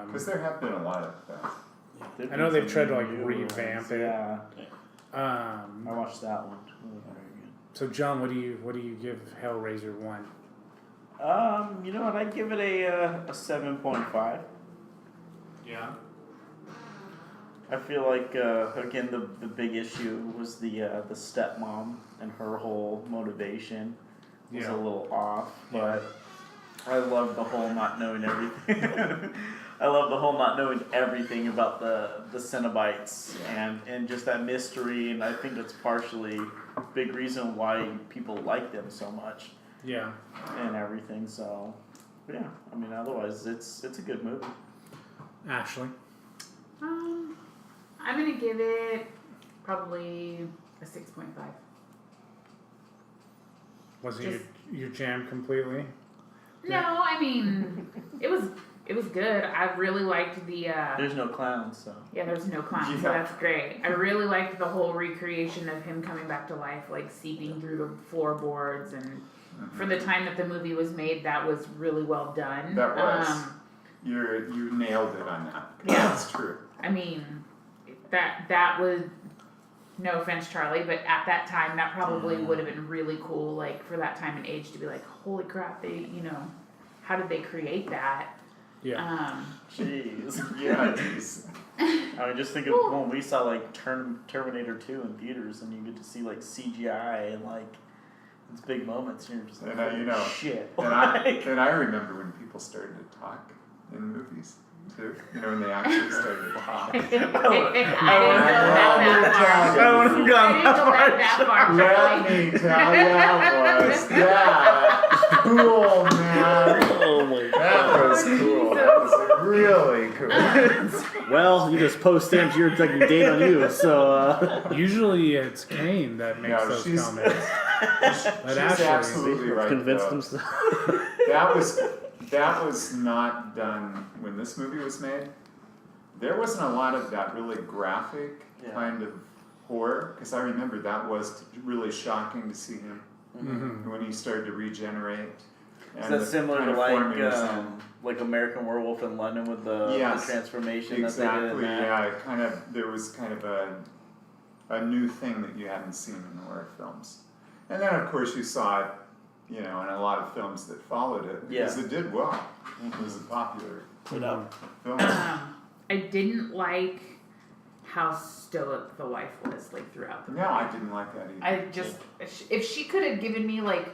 Because there have been a lot of them. I know they've tried to like revamp it. Yeah, I watched that one. It was very good. So John, what do you give Hellraiser 1? You know what? I'd give it a 7.5. Yeah. I feel like again the big issue was the stepmom and her whole motivation was Yeah. a little off, but I love the whole not knowing everything. I love the whole not knowing everything about the Cenobites and just that mystery, and I think that's partially a big reason why people like them so much Yeah. and everything. So, yeah, I mean, otherwise it's a good movie. Ashley. I'm gonna give it probably a 6.5. Was it your jam completely? No, I mean, it was good. I really liked the. There's no clowns, so. Yeah, there's no clowns, so Yeah. that's great. I really liked the whole recreation of him coming back to life, like seeping through the floorboards, and for the time that the movie was made, that was really well done. That was. You nailed it on that. Yeah. That's true. I mean, that was. No offense, Charlie, but at that time, that probably would have been really cool, like for that time and age, to be like, holy crap, how did they create that? Yeah. Jeez. Yeah, geez. I mean, just think of when we saw like Terminator 2 in theaters, and you get to see like CGI and like these big moments, and you're just like, And shit. And I remember when people started to talk in movies too. When they actually started to talk. I didn't go that far. Let me tell you, that cool, man. Oh my That god. was cool. That was really cool. Well, you just post stamped your date on you, so Usually it's Kane that makes No, those she's- comments. But She's Ashley, absolutely right. convinced though. himself. That was not done when this movie was made. There wasn't a lot of that really graphic kind of horror, because I remember that was really shocking to see him when he started to regenerate. Is And that the similar kind to of like forming like American Werewolf in London with the Yes, transformation exactly, that they did in that? yeah. It kind of, there was kind of a new thing that you hadn't seen in horror films. And then of course you saw it, in a lot of films that followed it, because it did well. It was a popular film. I didn't like how stoic the wife was, like throughout the movie. No, I didn't like that either. I just, if she could have given me like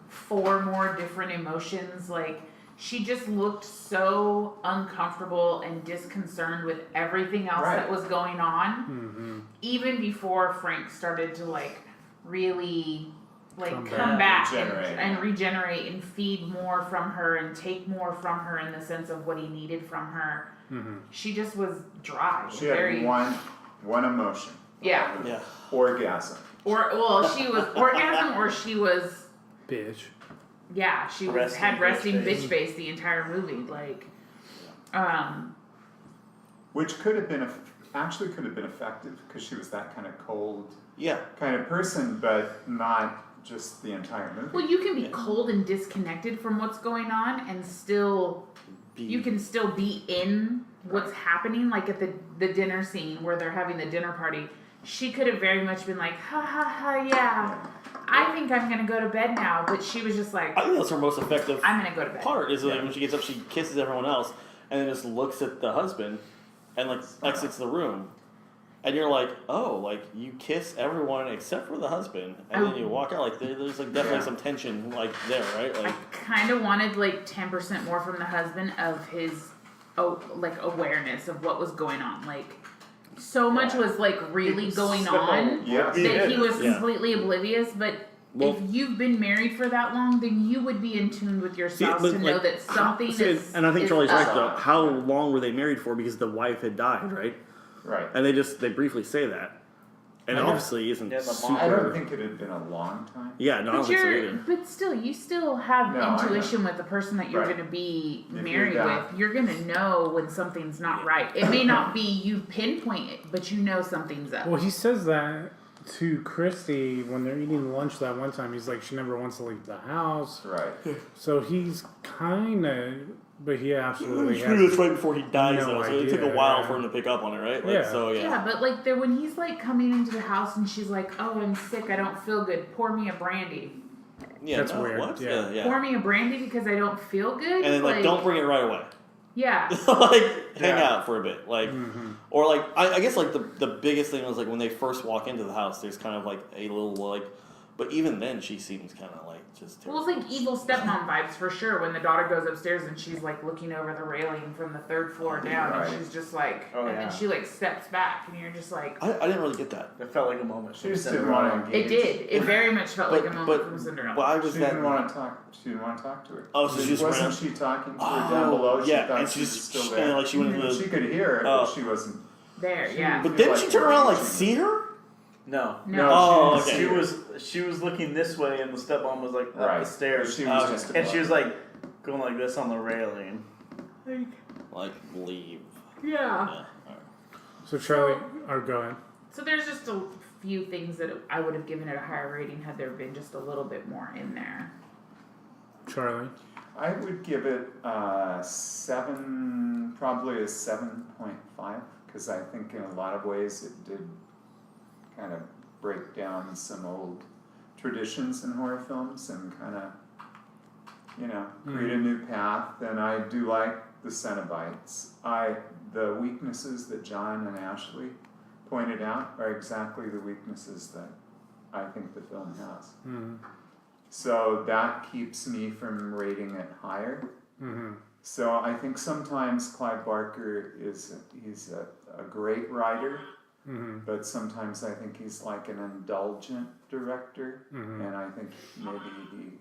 4 more different emotions, like she just looked so uncomfortable and disconcerted with everything else that was going on, even before Frank started to like really like come back and regenerate and feed more from her and take more from her in the sense of what he needed from her. She just was dry. She had one emotion. Yeah. Orgasm. She was orgasm, or she was bitch. yeah, she was had resting bitch face the entire movie, like, which could have been actually could have been effective because she was that kind of cold Yeah. kind of person, but not just the entire movie. well, you can be cold and disconnected from what's going on, and still you can still be in what's happening, like at the dinner scene where they're having the dinner party. She could have very much been like, ha ha ha, yeah, I think I'm gonna go to bed now, but she was just like, I think that's her most effective I'm gonna go to bed. part is like when she gets up, she kisses everyone else, and then just looks at the husband, and like exits the room, and you're like, oh, like you kiss everyone except for the husband, and then you walk out. Like there's like definitely some tension like there, right? Like I kind of wanted like 10% more from the husband of his like awareness of what was going on. Like so much was like really going on that he was completely oblivious. But if you've been married for that long, then you would be in tune with your spouse to know that something is. And I think is Charlie's right up. though. How long were they married for? Because the wife had died, right? Right. And they briefly say that, and obviously isn't Yeah, the mom- super. I don't think it had been a long time. Yeah, no, I don't But think so either. but still, you still have No, I intuition with the person that you're Right. going to be If you're married that- with. You're going to know when something's not right. It may not be you pinpoint it, but you know something's up. Well, he says that to Christy when they're eating lunch that one time. He's like, she never wants to leave the house. Right. So he's kind of, but he absolutely I'm sure that's has. right before he dies, no though. So it took a idea, while yeah. for him to pick up on it, right? Like, Yeah. So Yeah, but like when he's like coming into the house and she's like, "Oh, I'm sick. I don't feel good. Pour me a brandy. yeah, That's no, weird, What? yeah. Yeah. Pour me a brandy because I don't feel good." And then like, don't bring it right away. Yeah. Like hang Yeah. out for a bit, like, or like I guess like the biggest thing was like when they first walk into the house, there's kind of like a little like But even then, she seems kind of like just. Well, it's like evil stepmom vibes for sure. When the daughter goes upstairs and she's like looking over the railing from the 3rd floor down, Right. and she's just like, Oh, and yeah. then she like steps back, and you're just like, I didn't really get that. It felt like a moment. She from just didn't Cinderella. want to it engage. did. It very much felt like a moment from Cinderella. Why was She that? didn't want to talk. She didn't want to talk to her. Oh, so she just wasn't ran- she talking to her down below? She yeah, thought and she she's was still and there. like she went into the. She could hear it, Oh. but she wasn't. There, She- yeah. But didn't she turn around and like Watching. see her? No. No. Oh, she okay. didn't see her. She was looking this way, and the stepmom was like up Right. the stairs, She was Okay. just and she above. was like going like this on the railing. Like leave. Yeah. Yeah. All right. So Charlie, or go ahead. So there's just a few things that I would have given it a higher rating had there been just a little bit more in there. Charlie. I would give it 7, probably a 7.5, because I think in a lot of ways it did kind of break down some old traditions in horror films and kind of, create a new path. And I do like the Cenobites. The weaknesses that John and Ashley pointed out are exactly the weaknesses that I think the film has. Mm-hmm. So that keeps me from rating it higher. Mm-hmm. So I think sometimes Clive Barker he's a great writer, Mm-hmm. but sometimes I think he's like an indulgent director, Mm-hmm. and I think maybe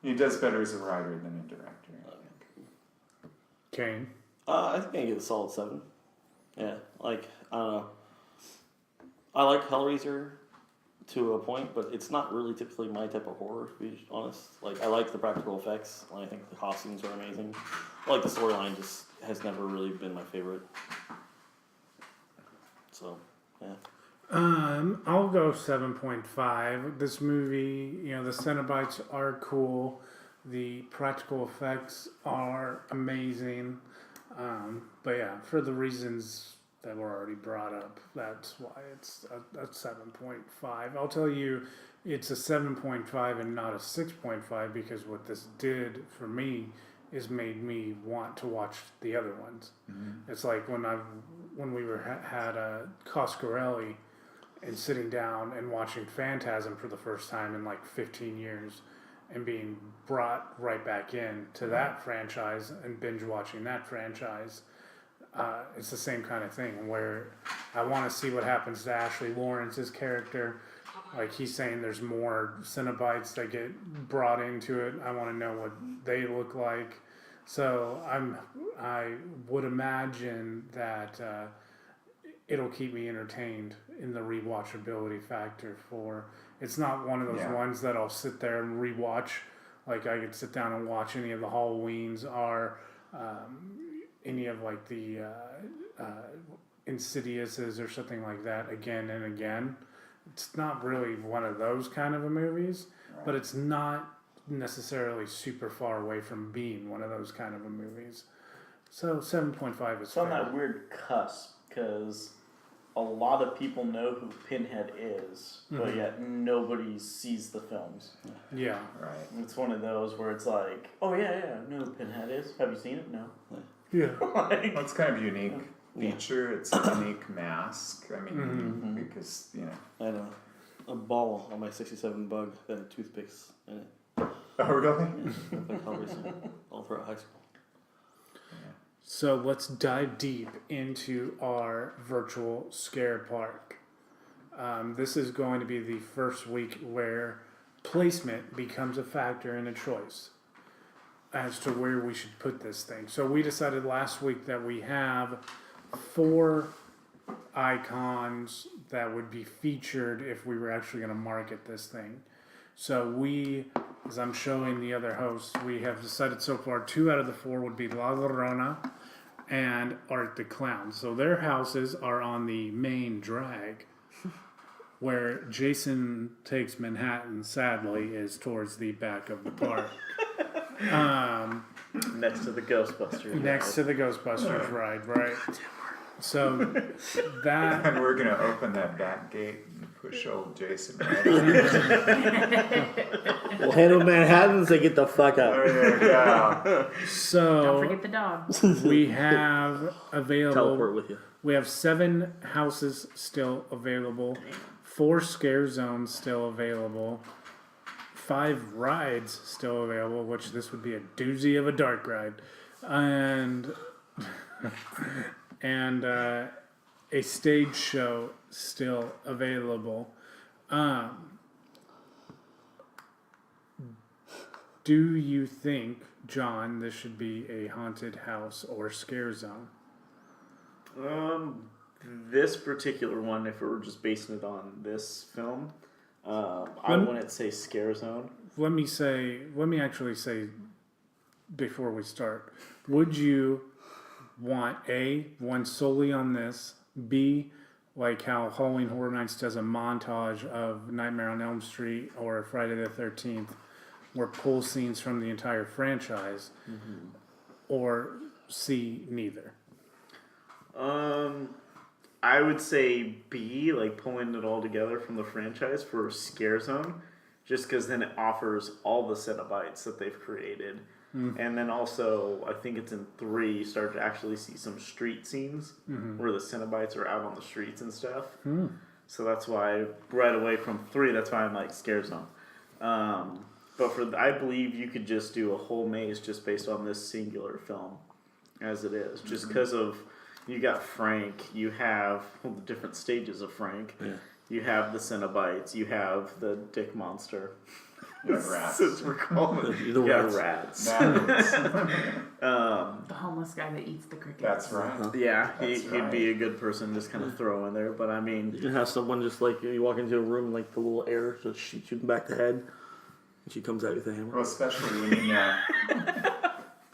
he does better as a writer than a director. I think. Kane. I think I give it a solid 7. Yeah, like I don't know. I like Hellraiser to a point, but it's not really typically my type of horror, to be honest. Like I like the practical effects, and I think the costumes are amazing. I like the storyline; just has never really been my favorite. So, yeah. I'll go 7.5. This movie, the Cenobites are cool. The practical effects are amazing. But yeah, for the reasons that were already brought up, that's why it's a 7.5. I'll tell you, it's a 7.5 and not a 6.5 because what this did for me is made me want to watch the other ones. Mm-hmm. It's like when we were had Coscarelli and sitting down and watching Phantasm for the first time in like 15 years and being brought right back in to that franchise and binge watching that franchise. It's the same kind of thing where I want to see what happens to Ashley Lawrence's character. Like he's saying there's more Cenobites that get brought into it. I want to know what they look like. So I would imagine that it'll keep me entertained in the rewatchability factor for. It's not one of those ones that I'll sit there and rewatch. Like I could sit down and watch any of the Halloweens or any of like the Insidiouses or something like that again and again. It's not really one of those kind of a movies, but it's not necessarily super far away from being one of those kind of a movies. So 7.5 is It's on fair. that weird cusp because a lot of people know who Pinhead is, but yet nobody sees the films. Yeah. Right. It's one of those where it's like, oh yeah, I know who Pinhead is. Have you seen it? No. Yeah. Like, Well, it's kind of a unique feature. It's a unique mask. I mean, because I had a ball on my 67 bug that had toothpicks in it. Oh really? Like Hellraiser, all throughout high school. So let's dive deep into our virtual scare park. This is going to be the first week where placement becomes a factor in a choice as to where we should put this thing. So we decided last week that we have 4 icons that would be featured if we were actually going to market this thing. So we, as I'm showing the other hosts, we have decided so far 2 out of the 4 would be La Llorona and Art the Clown. So their houses are on the main drag, where Jason Takes Manhattan, sadly, is towards the back of the park. next to the Ghostbusters. Next to the Ghostbusters ride, right? So that... And we're gonna open that back gate and push old Jason right in. Well, handle Manhattans, they get the fuck out. There you go. So Don't forget the dog. we have available... Teleport with you. We have 7 houses still available. 4 scare zones still available, 5 rides still available, which this would be a doozy of a dark ride, and and a stage show still available. Do you think, John, this should be a haunted house or scare zone? This particular one, if we were just basing it on this film, I wouldn't say scare zone. Let me actually say before we start, would you want one solely on this, B, like how Halloween Horror Nights does a montage of Nightmare on Elm Street or Friday the 13th, where pull scenes from the entire franchise, or C, neither? I would say B, like pulling it all together from the franchise for Scare Zone, just because then it offers all the Cenobites that they've created. And then also, I think it's in 3, you start to actually see some street scenes where the Cenobites are out on the streets and stuff. So that's why, right away from 3, that's why I'm like Scare Zone. But I believe you could just do a whole maze just based on this singular film as it is. Just because of, you got Frank, you have the different stages of Frank. Yeah. You have the Cenobites, you have the Dick Monster. Rats. Since we're calling it. The rats. The homeless guy that eats the crickets. That's right. Yeah, That's he'd be a good person to just kind of throw in there. But I mean, You can have someone just like you walk into a room, like the little air just shoots you back the head, and she comes out with a hammer. Well, especially when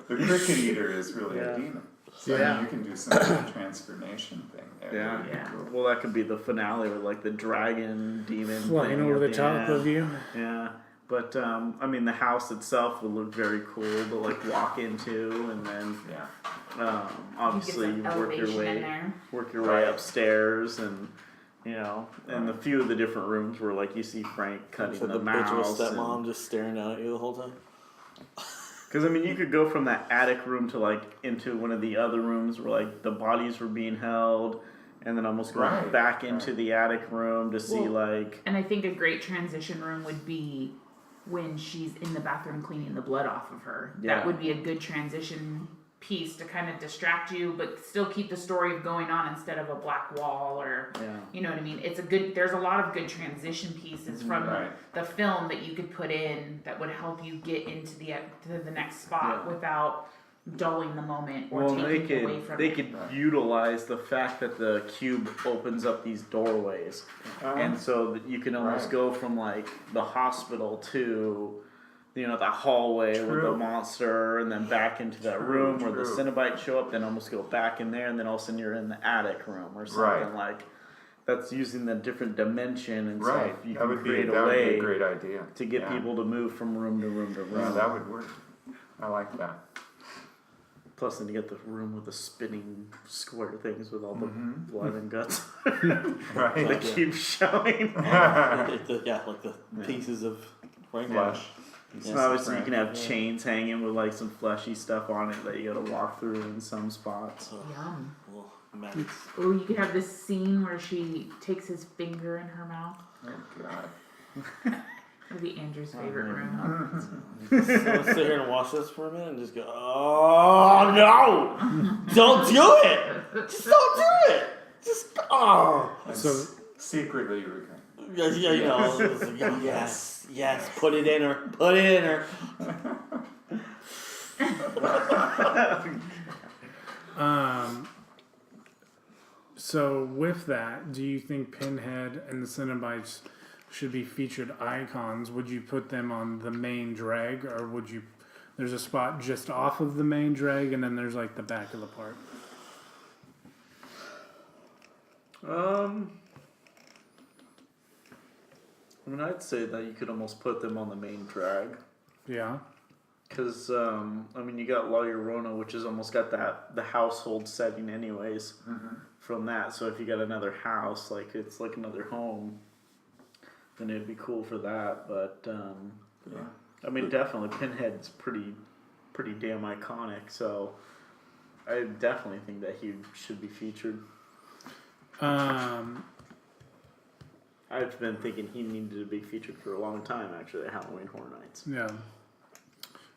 the cricket eater is really a demon. So I mean, you can do some kind of transformation thing there. yeah. Yeah. Well, that could be the finale with like the dragon demon Flying thing over at the top end. of you. Yeah. But I mean, the house itself would look very cool to like walk into, and then obviously You you get some work your elevation in way there. way upstairs, and and the few of the different rooms where like you see Frank cutting So the the bitch with mouse. stepmom just staring out at you the whole time. Because I mean, you could go from that attic room to like into one of the other rooms where like the bodies were being held, and then almost go back into the attic room to see like. And I think a great transition room would be when she's in the bathroom cleaning the blood off of her. Yeah. That would be a good transition piece to kind of distract you, but still keep the story going on instead of a black wall or, you know what I mean? There's a lot of good transition pieces from the film that you could put in that would help you get into to the next spot without dulling the moment or taking away from it. They could utilize the fact that the cube opens up these doorways, and so that you can almost go from like the hospital to, the hallway with the monster, and then back into that room where the Cenobites show up. Then almost go back in there, and then all of a sudden you're in the attic room or something like. That's using the different dimension and stuff. You can create a way would be a great idea to get people to move from room to room to room. Yeah, that would work. I like that. Plus, then you get the room with the spinning square things with all the blood and guts Right. that keep showing. like the pieces of Flesh. So obviously, you can have chains hanging with like some fleshy stuff on it that you gotta walk through in some spots. Yum. Madness. Or you could have this scene where she takes his finger in her mouth. Oh, God. That would be Andrew's favorite room. So let's sit here and watch this for a minute and just go, oh no! Don't do it! Just don't do it! Just, So Secretly, you were going. yes, put it in her. So with that, do you think Pinhead and the Cenobites should be featured icons? Would you put them on the main drag, or would you? There's a spot just off of the main drag, and then there's like the back of the park. I mean, I'd say that you could almost put them on the main drag. Yeah. Because, I mean, you got La Llorona, which has almost got the household setting anyways from that. So if you got another house, like it's like another home, then it'd be cool for that. But, I mean, definitely Pinhead's pretty damn iconic. So I definitely think that he should be featured. I've been thinking he needed to be featured for a long time, actually, at Halloween Horror Nights. Yeah.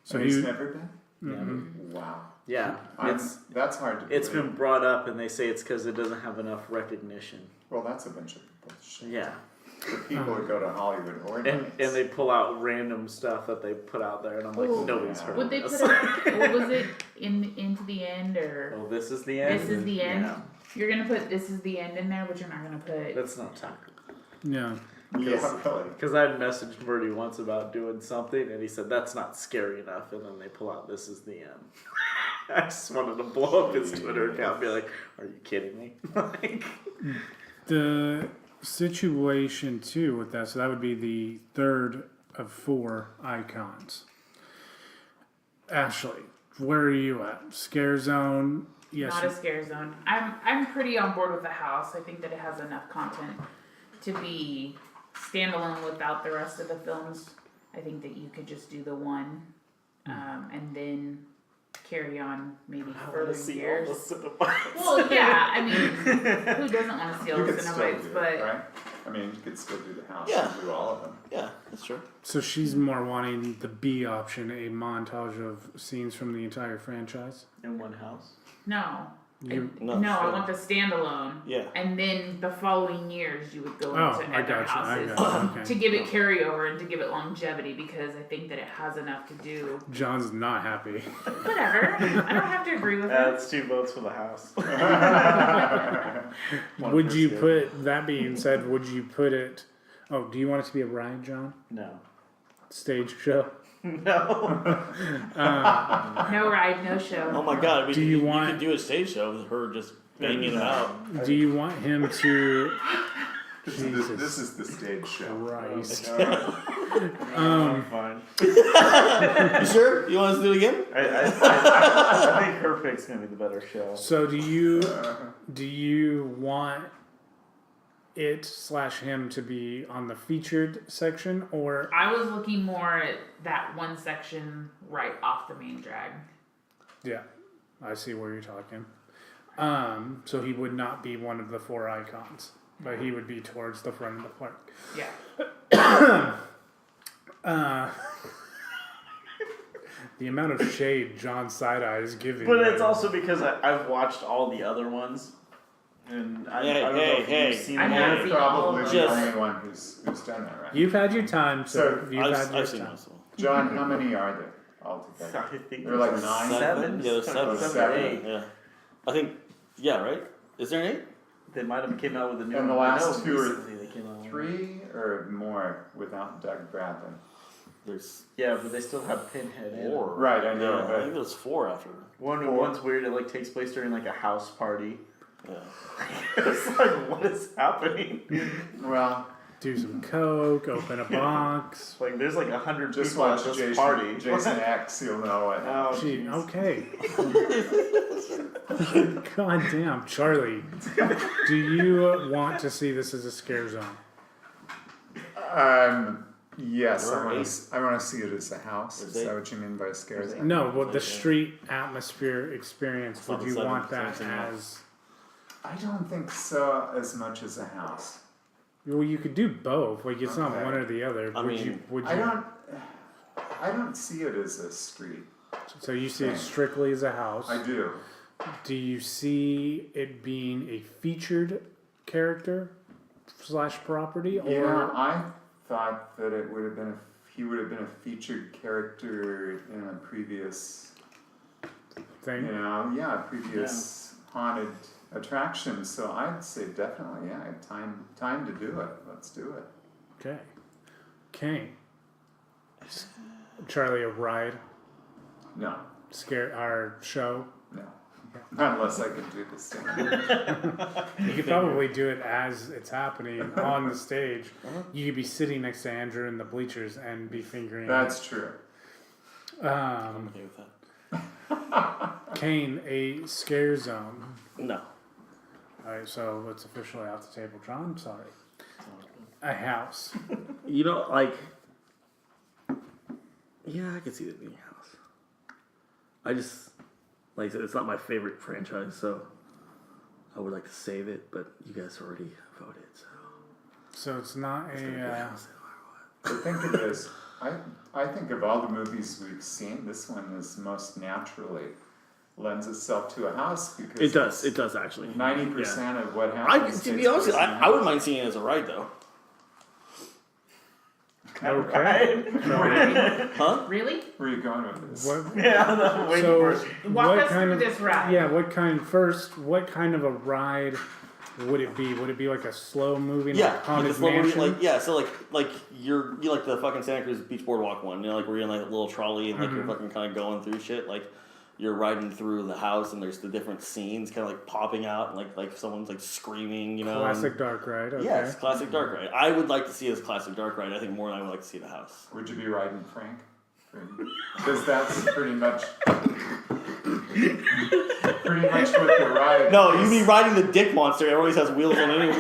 So he's never been? Yeah. Wow. Yeah, That's hard to believe. it's been brought up, and they say it's because it doesn't have enough recognition. Well, that's a bunch of bullshit. Yeah, The people who go to Hollywood Horror and Nights. they pull out random stuff that they put out there, and I'm like, Well, nobody's heard Would of they this. put it? What was it into the end or? Oh, this is the end. This is the end? Yeah, You're gonna put this is the end in there, but you're not gonna put. that's not time. Yeah. Yeah, really. Because I had messaged Murdy once about doing something, and he said that's not scary enough, and then they pull out "This is the end." I just wanted to blow up his Twitter account and be like, "Are you kidding me?" Like, The situation too with that, so that would be the third of 4 icons. Ashley, where are you at? Scare zone? Yes. Not a scare zone. I'm pretty on board with the house. I think that it has enough content to be standalone without the rest of the films. I think that you could just do the one, and then carry on maybe I want further to see years. all the Cenobites. Well, yeah. I mean, who doesn't want to see all You the could still do Cenobites? it, But right? I mean, you could still do the house Yeah. and do all of them. Yeah, that's true. So she's more wanting the B option, a montage of scenes from the entire franchise. In one house. no. You, No, No, I sure. want the standalone. Yeah. And then the following years, you would go oh, into I other got you. I houses got you. Okay. to give it carryover and to give it longevity because I think that it has enough to do. John's not happy. Whatever. I don't have to agree with it. That's 2 votes for the house. Would you put, that being said, would you put it, oh, do you want it to be a ride, John? No. Stage show? No. No ride, no show. Oh my god! I mean, Do you you want- could do a stage show with her just banging it out. Do you want him to, This is the stage show. Christ. I'm fine. You sure? You want us to do it again? I think her pick's gonna be the better show. So do you want it/him to be on the featured section or I was looking more at that one section right off the main drag. yeah, I see where you're talking. So he would not be one of the 4 icons, but he would be towards the front of the park. Yeah. The amount of shade John Side-Eye is giving. But it's also because I've watched all the other ones. And I don't know if you've seen I've them. not You're seen all probably of the them. only one who's done that, right? You've had your time, so So, you've had your I've seen time. most of them. John, how many are there altogether? I think There are like there's 9? 7? Yeah, there's 7. 7 or 8. Yeah. I think. Yeah. Right. Is there an 8? They might have came out with a new And the one. I last know 2 or recently they came out with 3 or more without Doug Bradley. There's Yeah, but they still have Pinhead in it. 4. Right, I know, Yeah, but- I think there's 4 after. One's weird. It like takes place during like a house party. Yeah. It's like, what is happening? Well, Do some coke, open a box. Like, there's like 100 just people at watch this party. Jason X, you'll know it. Oh, Gee, jeez. okay. God damn, Charlie. Do you want to see this as a scare zone? Yes, There are I 8. want to see it as a house. There's Is that 8. what you mean by scare zone? No, well, the street atmosphere experience, It's would not you the seven, want that it's the same as... I don't think so as much as a house. Well, you could do both. Like, it's not Okay. one or the other. I Would you? mean, Would you? I don't see it as a street. So you see it strictly as a house. I do. Do you see it being a featured character / property, or Yeah, I thought that it would have been he would have been a featured character in a previous, thing? previous haunted attraction. So I'd say definitely, yeah, time to do it. Let's do it. Okay. Kane. Charlie, a ride, No, scare our show. no, not unless I can do this thing. You could probably do it as it's happening on the stage. You could be sitting next to Andrew in the bleachers and be fingering. That's true. I'm okay with that. Kane, a scare zone. No. All right, so it's officially off the table. John, I'm sorry. A house. You know, like, yeah, I can see it being a house. I just, like I said, it's not my favorite franchise, so I would like to save it, but you guys already voted, so. So it's not a. But think of this. I think of all the movies we've seen, this one is most naturally lends itself to a house because It does actually. 90% of what happens. To be honest, I wouldn't mind seeing it as a ride though. Okay. Huh? Really? Where are you going with this? What, Yeah, I'm waiting so, for it. Walk what us kind through of this ride. Yeah, what kind of a ride would it be? Would it be like a slow moving, Yeah, like Haunted the slow movie, Mansion? so you like the fucking Santa Cruz Beach Boardwalk one, you know, like where you're in like a little trolley and like you're fucking kind of going through shit, like you're riding through the house and there's the different scenes kind of like popping out and like someone's like screaming, you know. Classic dark ride. Okay. Yes, classic dark ride. I would like to see it as classic dark ride. I think more than I would like to see the house. Would you be riding Frank? Because that's pretty much what the ride No, is. you'd be riding the dick monster. It always has wheels on it.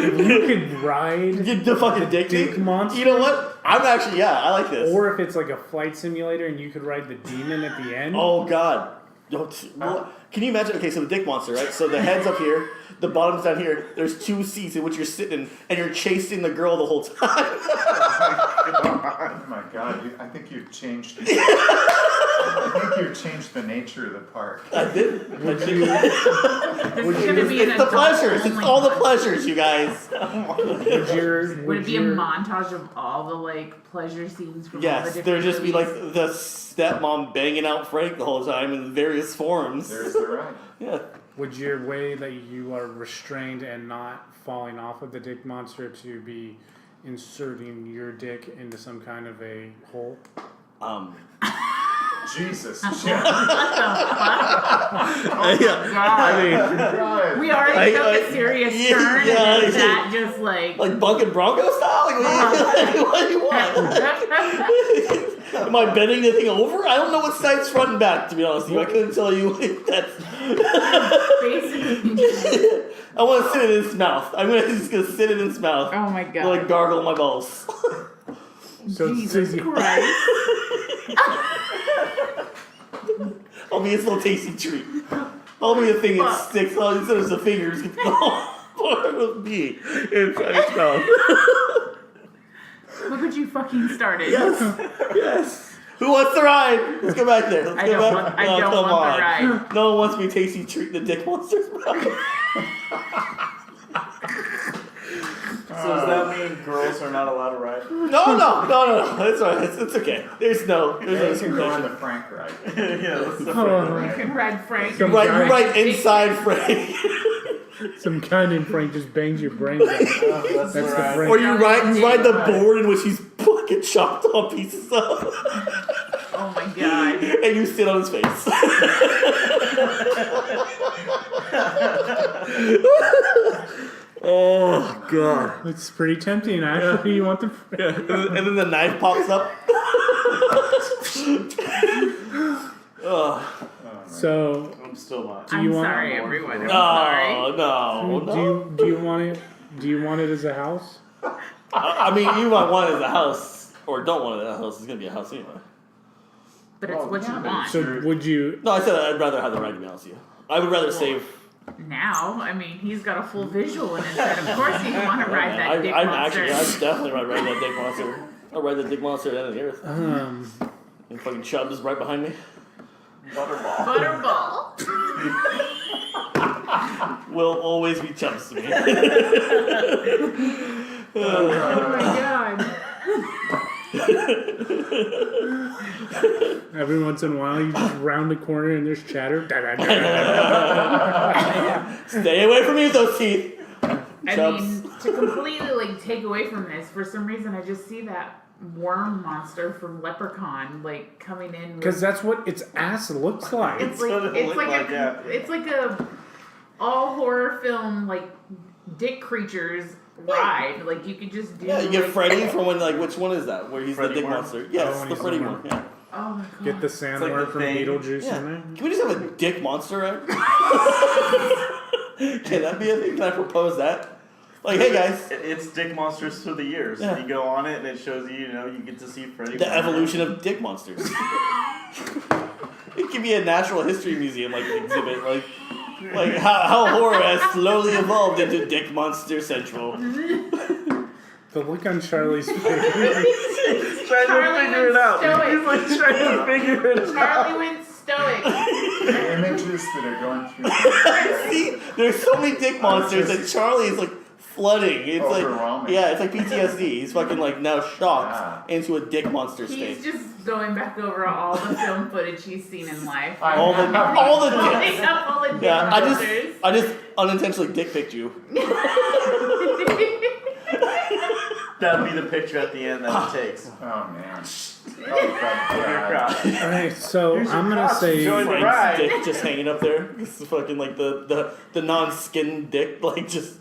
If you could ride Get the fucking dick thing. monster, You know what? I'm actually, I like this. or if it's like a flight simulator and you could ride the demon at the end. Oh God! Can you imagine? Okay, so the dick monster, right? So the head's up here, the bottom's down here. There's two seats in which you're sitting in, and you're chasing the girl the whole time. Oh my God! I think you've changed. I think you've changed the nature of the park. I did. Would you? This is going to be an It's the pleasures. It's adult-only all the one. pleasures, you guys. Would your? Would it be a your- montage of all the like pleasure scenes from all the Yes, different there'd just be like movies? the stepmom banging out Frank the whole time in various forms. There's the ride. Yeah. Would your way that you are restrained and not falling off of the dick monster to be inserting your dick into some kind of a hole? Jesus. Yeah. I mean, God. We already took I- a serious yeah, turn, yeah, and then yeah. that just like. Like Bucket Bronco style? Like, what do you want? Am I bending the thing over? I don't know what side's front and back, to be honest with you. I couldn't tell you if that's... Basically. I want to sit in his mouth. I'm just going to sit in his mouth. Oh my god. Like gargle my balls. So Jesus you- Christ. I'll be his little tasty treat. I'll be the thing that Fuck. sticks on instead of the fingers. Part of me. it's mouth. Look what you fucking started. Yes. Who wants the ride? Let's go back there. Let's I go don't back. want, I don't come want on. the ride. No one wants me tasty treat the dick monster's mouth. So does that mean girls are not allowed to ride? No. It's all right. It's okay. There's no You can go on discrimination. the Frank ride. Yeah, that's the Oh, You can ride Frank. Some You're guy- right inside Frank. Some kind in Frank just bangs your brains out. That's That's the right. Frank. Or you ride the board in which he's fucking chopped on pieces of, Oh my god. and you sit on his face. Oh God. It's pretty tempting. Actually, you want the. And then the knife pops up. Ugh. So, I'm still not. do you I'm want? sorry, everyone. I'm sorry. No. Do you want it? Do you want it as a house? I mean, you might want it as a house, or don't want it as a house. It's gonna be a house anyway. But it's what you yeah, but want. So, would you? No, I said I'd rather have the ride, to be honest with you. I would rather save. Now, I mean, he's got a full visual in his head. Of course he'd want to ride that dick I'd monster. I'd definitely ride that dick monster. I'll ride the dick monster at the end of the earth. And fucking Chubb is right behind me. Butterball. Butterball. Will always be Chubbs to me. Oh my god. Every once in a while, you just round a corner and there's chatter. Stay away from me with those teeth. I Chubbs. mean, to completely like take away from this, for some reason I just see that worm monster from Leprechaun like coming in. Because that's what its ass looks like. It's what like it it's looked like like, a yeah. it's like a all horror film like dick creatures ride. Like you could just do. Yeah, you get like, Freddy from when, like, which one is that? Where he's Freddy the dick Worm? monster. Yes, when the he's Freddy the one. worm. Yeah. Oh my god. Get the like sandworm the from thing. Beetlejuice Yeah. in there. Can we just have a dick monster ride? Can that be a thing? Can I propose that? Like, hey guys, It's Dick Monsters through the years. Yeah. You go on it and it shows you, you get to see Freddy. the Krueger. evolution of dick monsters. It could be a natural history museum, like exhibit. Like, Like how horror has slowly evolved into Dick Monster Central. The look on Charlie's face. He's trying Charlie to figure it out. stoic. He's like trying to figure it out. Charlie went stoic. The images that are going through See, there's so many Dick Monsters that Charlie is like flooding. It's like, overwhelming. yeah, it's like PTSD. He's fucking like now shocked into a Dick Monster state. He's just going back over all the film footage he's seen in life. All the dicks. Pulling up all the dick Yeah, monsters. I just unintentionally dick picked you. That'll be the picture at the end that it takes. Oh man. Oh You're god. crying. Alright, so Here's your I'm gonna costume, say join the Frank's ride. dick just hanging up there. It's fucking like the non-skin dick, like just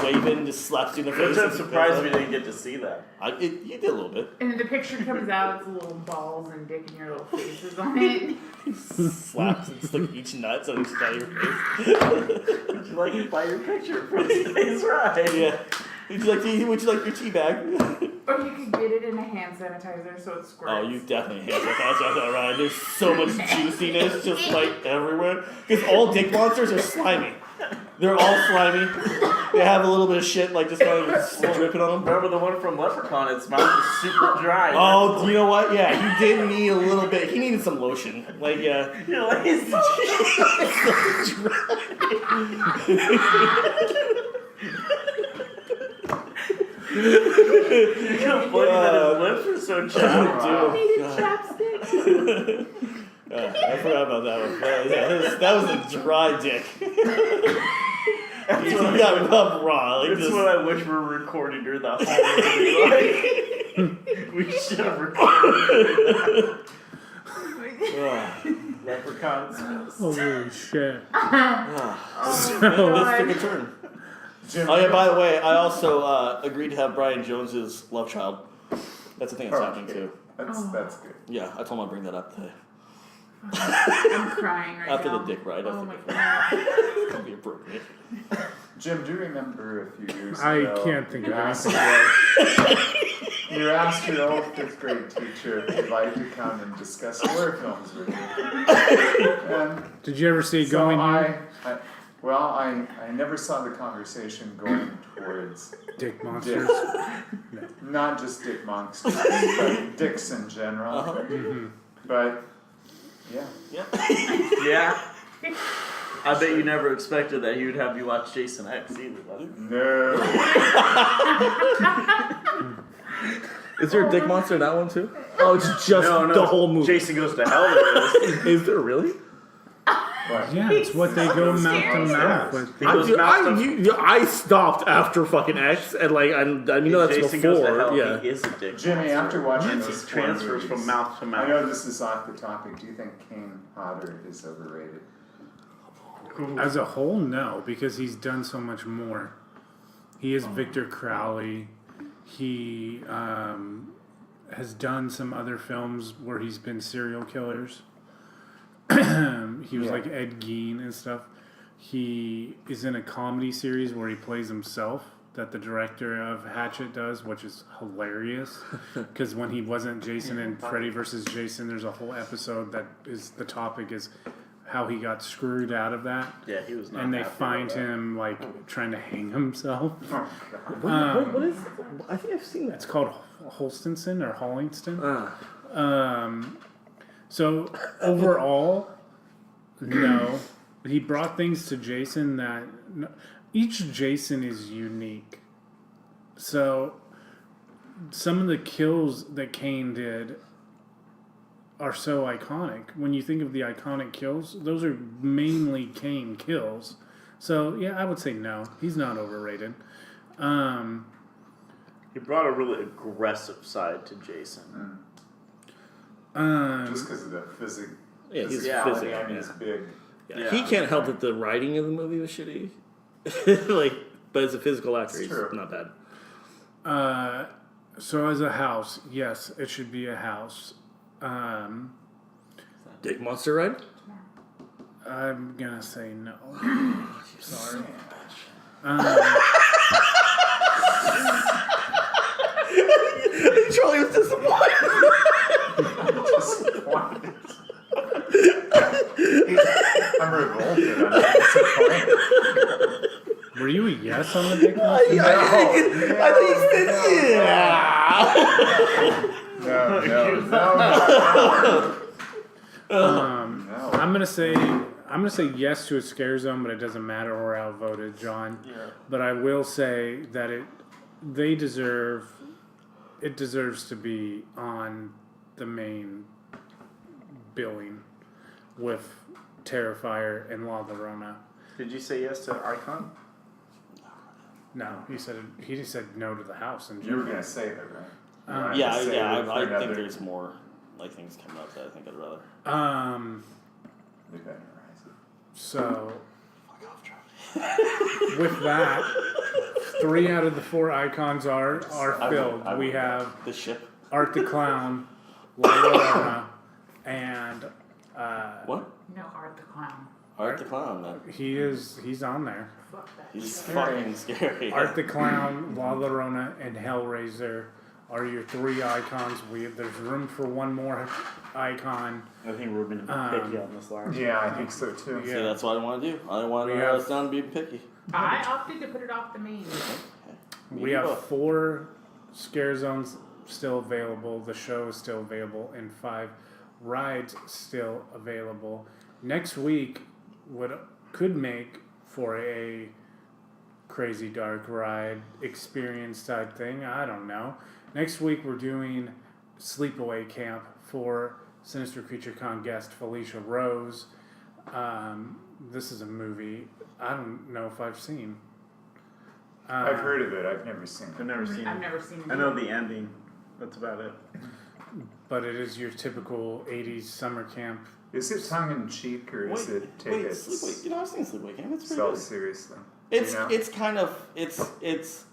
waving, just slaps you in the face. Which I'm surprised we didn't get to see that. You did a little bit. And the picture comes out, it's little balls and dick and your little faces on it. Slaps and just like each nuts on each side of your face. Would you like to buy your picture for today's ride? Yeah. Would you like your tea bag? Or you could get it in a hand sanitizer so it squirts. Oh, you definitely hate that ride. There's so much juiciness just like everywhere. Because all Dick Monsters are slimy. They're all slimy. They have a little bit of shit like just kind of dripping on them. Remember the one from Leprechaun? Its mouth was super dry. Oh, you know what? Yeah, he did need a little bit. He needed some lotion. Like, yeah. You're like, it's so You're complaining that his lips are so chapped. You needed chapstick. I forgot about that one. Yeah, that was a dry dick. He got rubbed raw. Like That's this. what I wish we were recording during that whole movie. Like, we should have recorded Leprechaun's holy shit. This took a turn. Jim, Oh yeah, by the way, I also agreed to have Brian Jones's love child. That's a thing that's happening too. That's good. Yeah, I told him I'd bring that up today. I'm crying right After now. the dick ride. Oh my That's god. gonna be appropriate. Jim, do you remember a few years I ago? can't think you of asked You asked your old 5th grade teacher if he'd like to come and discuss horror films with you. And Did you ever see so Going I never saw the conversation going towards Dick Monsters? not just Dick Monsters, but dicks in general. Mm-hmm. But yeah. Yeah. I bet you never expected that he would have you watch Jason X either. No. Is there a Dick Monster in that one too? Oh, it's just the whole movie. Jason Goes to Hell. There is. Is there really? What? Yeah, it's what they go mouth to mouth with. He goes mouth to- I stopped after fucking X, and like I know that's Jason Goes to before. Hell. Yeah. He is a dick. Jimmy, after watching And those he 4 transfers movies, from mouth to I mouth. know this is off the topic. Do you think Kane Hodder is overrated? As a whole, no, because he's done so much more. He is Victor Crowley. He has done some other films where he's been serial killers. He was like Ed Gein and stuff. He is in a comedy series where he plays himself that the director of Hatchet does, which is hilarious. Because when he wasn't Jason in Freddy vs. Jason, there's a whole episode that is the topic is how he got screwed out of that. Yeah, he was not. And they happy find about that. him like trying to hang himself. Oh, God. What is? I think I've seen It's that. called Holstonson or Hollingston. Ah. So overall, no. He brought things to Jason that each Jason is unique. So some of the kills that Kane did are so iconic. When you think of the iconic kills, those are mainly Kane kills. So yeah, I would say no. He's not overrated. He brought a really aggressive side to Jason. Just because of the physics. Yeah, he's Yeah, physical. And he's big. Yeah. He can't help that the writing of the movie was shitty. Like, but as a physical actor, It's he's true. not bad. So as a house, yes, it should be a house. Dick Monster Ride? I'm gonna say no. Sorry. Charlie was disappointed. Disappointed. I'm revolted. I'm disappointed. thought you said No. I'm gonna say yes to a scare zone, but it doesn't matter or outvoted John. Yeah. But I will say that it deserves to be on the main billing with Terrifier and La Llorona. Did you say yes to Icon? No, he just said no to the house in You were general. gonna save it, right? You Uh, wanted to Yeah, save it yeah. for I think another- there's more like things coming up that I think I'd rather. They better rise it. So Fuck off, Charlie. with that, 3 out of the 4 icons are filled. I We would- have the ship. Art the Clown, La Llorona, and What? No, Art the Clown. Art the Clown, man. he's on there. Fuck that. He's shit. fucking scary. Art the Clown, La Llorona, and Hellraiser are your 3 icons. There's room for one more icon. I think we're going to be picky on this last. Yeah, I think so too. Yeah. See, that's what I want to do. I want to We narrow have- us down to being picky. I opted to put it off the main. We have 4 scare zones still available. The show is still available, and 5 rides still available. Next week, what could make for a crazy dark ride experience type thing, I don't know. Next week, we're doing Sleepaway Camp for Sinister Creature Con guest Felicia Rose. This is a movie I don't know if I've seen. I've heard of it. I've never seen I've it. never seen I've it. never seen it. I know the ending. That's about it. But it is your typical 80s summer camp. Is it tongue in cheek or is it take wait, it Sleepaway. You know, I've seen Sleepaway Camp. It's pretty so good. seriously? It's You know? it's kind of it's.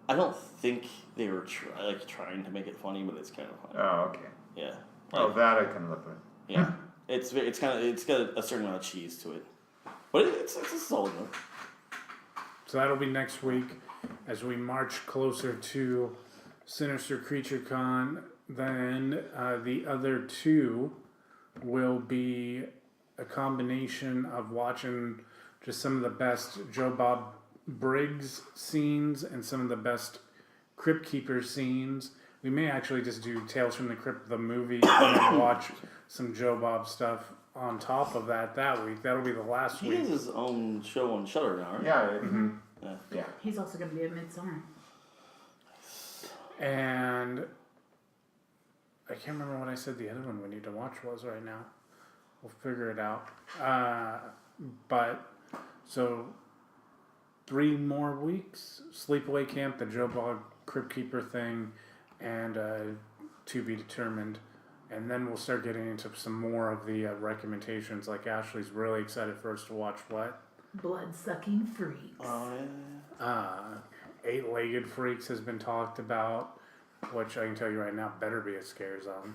I don't think they were trying to make it funny, but it's kind of funny. Oh, okay. Yeah. Oh, Like, that I can live with. yeah. It's got a certain amount of cheese to it, but it's a solid movie. So that'll be next week as we march closer to Sinister Creature Con. Then the other 2 will be a combination of watching just some of the best Joe Bob Briggs scenes and some of the best Crypt Keeper scenes. We may actually just do Tales from the Crypt, the movie, and then watch some Joe Bob stuff on top of that week. That'll be the last He week. has his own show on Shudder now, right? Yeah. Yeah. Yeah. He's also going to be at Midsummer. And I can't remember what I said the other one we need to watch was right now. We'll figure it out. But so 3 more weeks. Sleepaway Camp, the Joe Bob Crypt Keeper thing, and to be determined. And then we'll start getting into some more of the recommendations. Like Ashley's really excited for us to watch what? Blood-sucking freaks. Oh yeah. 8-Legged Freaks has been talked about, which I can tell you right now better be a scare zone.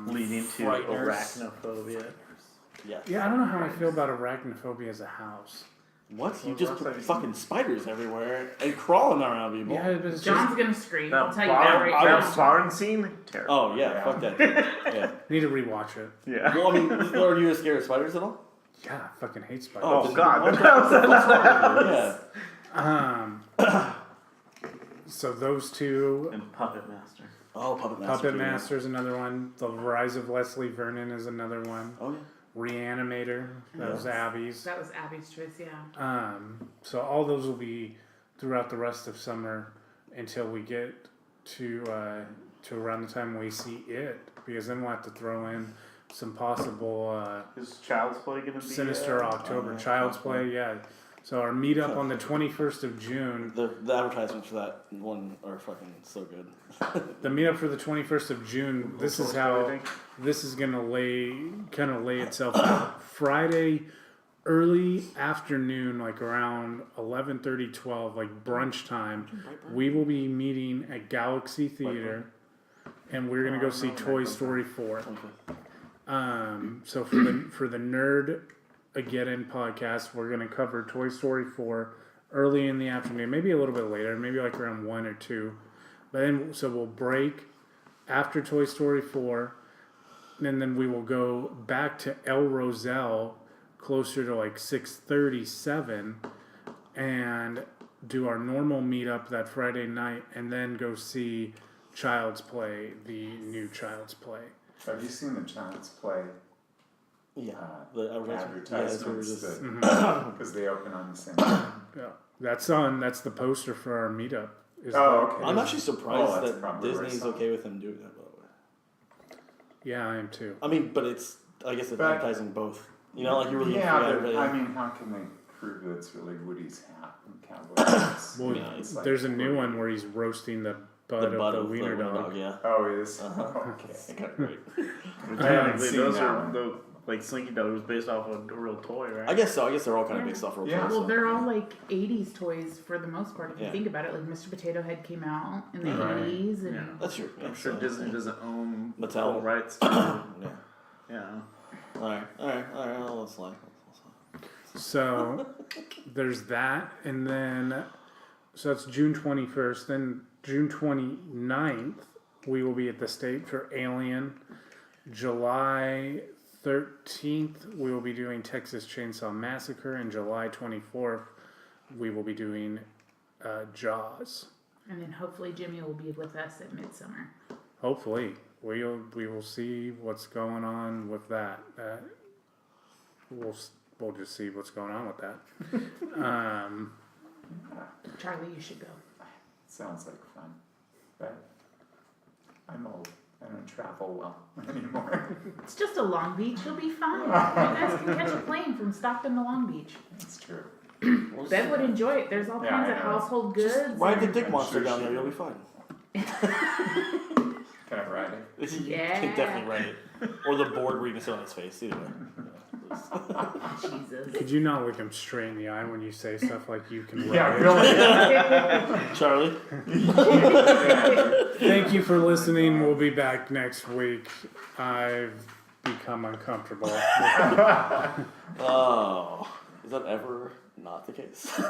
Leading to Frighteners. arachnophobia. Yeah. Yeah, I don't know how I feel about arachnophobia as a house. What? You Well, just that's put like- fucking spiders everywhere and crawling around people. Yeah, but it's John's just going to scream. That I'll tell you that right that now. barn scene? Terrible. Oh yeah, fuck that. Yeah. need to rewatch it. Yeah. Well, I mean, are you scared of spiders at all? Yeah, I fucking hate spiders. Oh, God. Yeah. So those 2, And Puppet Master. Oh, Puppet Master. Puppet Master's another one. The Rise of Leslie Vernon is another one. Oh yeah. Reanimator, that was Abby's. That was Abby's choice, yeah. So all those will be throughout the rest of summer until we get to around the time we see it, because then we'll have to throw in some possible Is Child's Play going to be Sinister October yeah. Child's Play. Yeah. So our meetup on the 21st of June. The advertisements for that one are fucking so good. The meetup for the 21st of June. This is how this is gonna lay itself out. Friday, early afternoon, like around 11:30, 12, like brunch time. We will be meeting at Galaxy Theater, and we're gonna go see Toy Story 4. So for the Nerd Again podcast, we're gonna cover Toy Story 4 early in the afternoon, maybe a little bit later, maybe like around 1 or 2. But then, so we'll break after Toy Story 4, and then we will go back to El Roselle closer to like 6:37 and do our normal meetup that Friday night, and then go see Child's Play, the new Child's Play. Have you seen the Child's Play Yeah, the advertisements? advertisements. Because they open on the same time. Yeah, that's the poster for our meetup. Oh, okay. I'm actually Oh, surprised that's that probably where I Disney's saw it. okay with him doing that. By the way, Yeah, I am too. I mean, but it's I guess it's But- advertising both. You know, like you're really Yeah, but everybody. I mean, how can they prove that it's really Woody's hat and cowboy hats? Well, Yeah, it's like there's a new one where he's roasting the butt the butt of of the the wiener wiener dog. dog. Yeah. Oh, it is? Uh-huh. Okay. It's kind of great. Technically, seen those that are one. the like Slinky Dog was based off of a real toy, right? I guess so. I guess they're all kind of Yeah. based off real Yeah. toys, Well, so. they're all like 80s toys for the most part, if you Yeah. think about it. Like Mr. Potato Head came out in the Right. 80s, and Yeah. That's true. I'm Yeah, sure so- Disney doesn't own Mattel. full rights. Yeah. Yeah. All right. Well, let's lie. So there's that, and then so that's June 21st. Then June 29th, we will be at the State for Alien. July 13th, we will be doing Texas Chainsaw Massacre, and July 24th, we will be doing Jaws. and then hopefully Jimmy will be with us at Midsummer. Hopefully, we will see what's going on with that. We'll just see what's going on with that. Charlie, you should go. Sounds like fun. But I'm old. I don't travel well anymore. It's just a Long Beach. You'll be fine. You guys can catch a plane from Stockton to Long Beach. That's true. Bev would enjoy it. There's all Yeah, kinds I of know. household goods. Ride the and- dick I'm monster sure down she there. You'll be will. fine. Can I ride it? You Yeah. can definitely write it. Or the board where you can sit on his face. Either way. Jesus. Could you not look him straight in the eye when you say stuff like you can Yeah, ride? really. Charlie. Thank you for listening. We'll be back next week. I've become uncomfortable. Oh, is that ever not the case?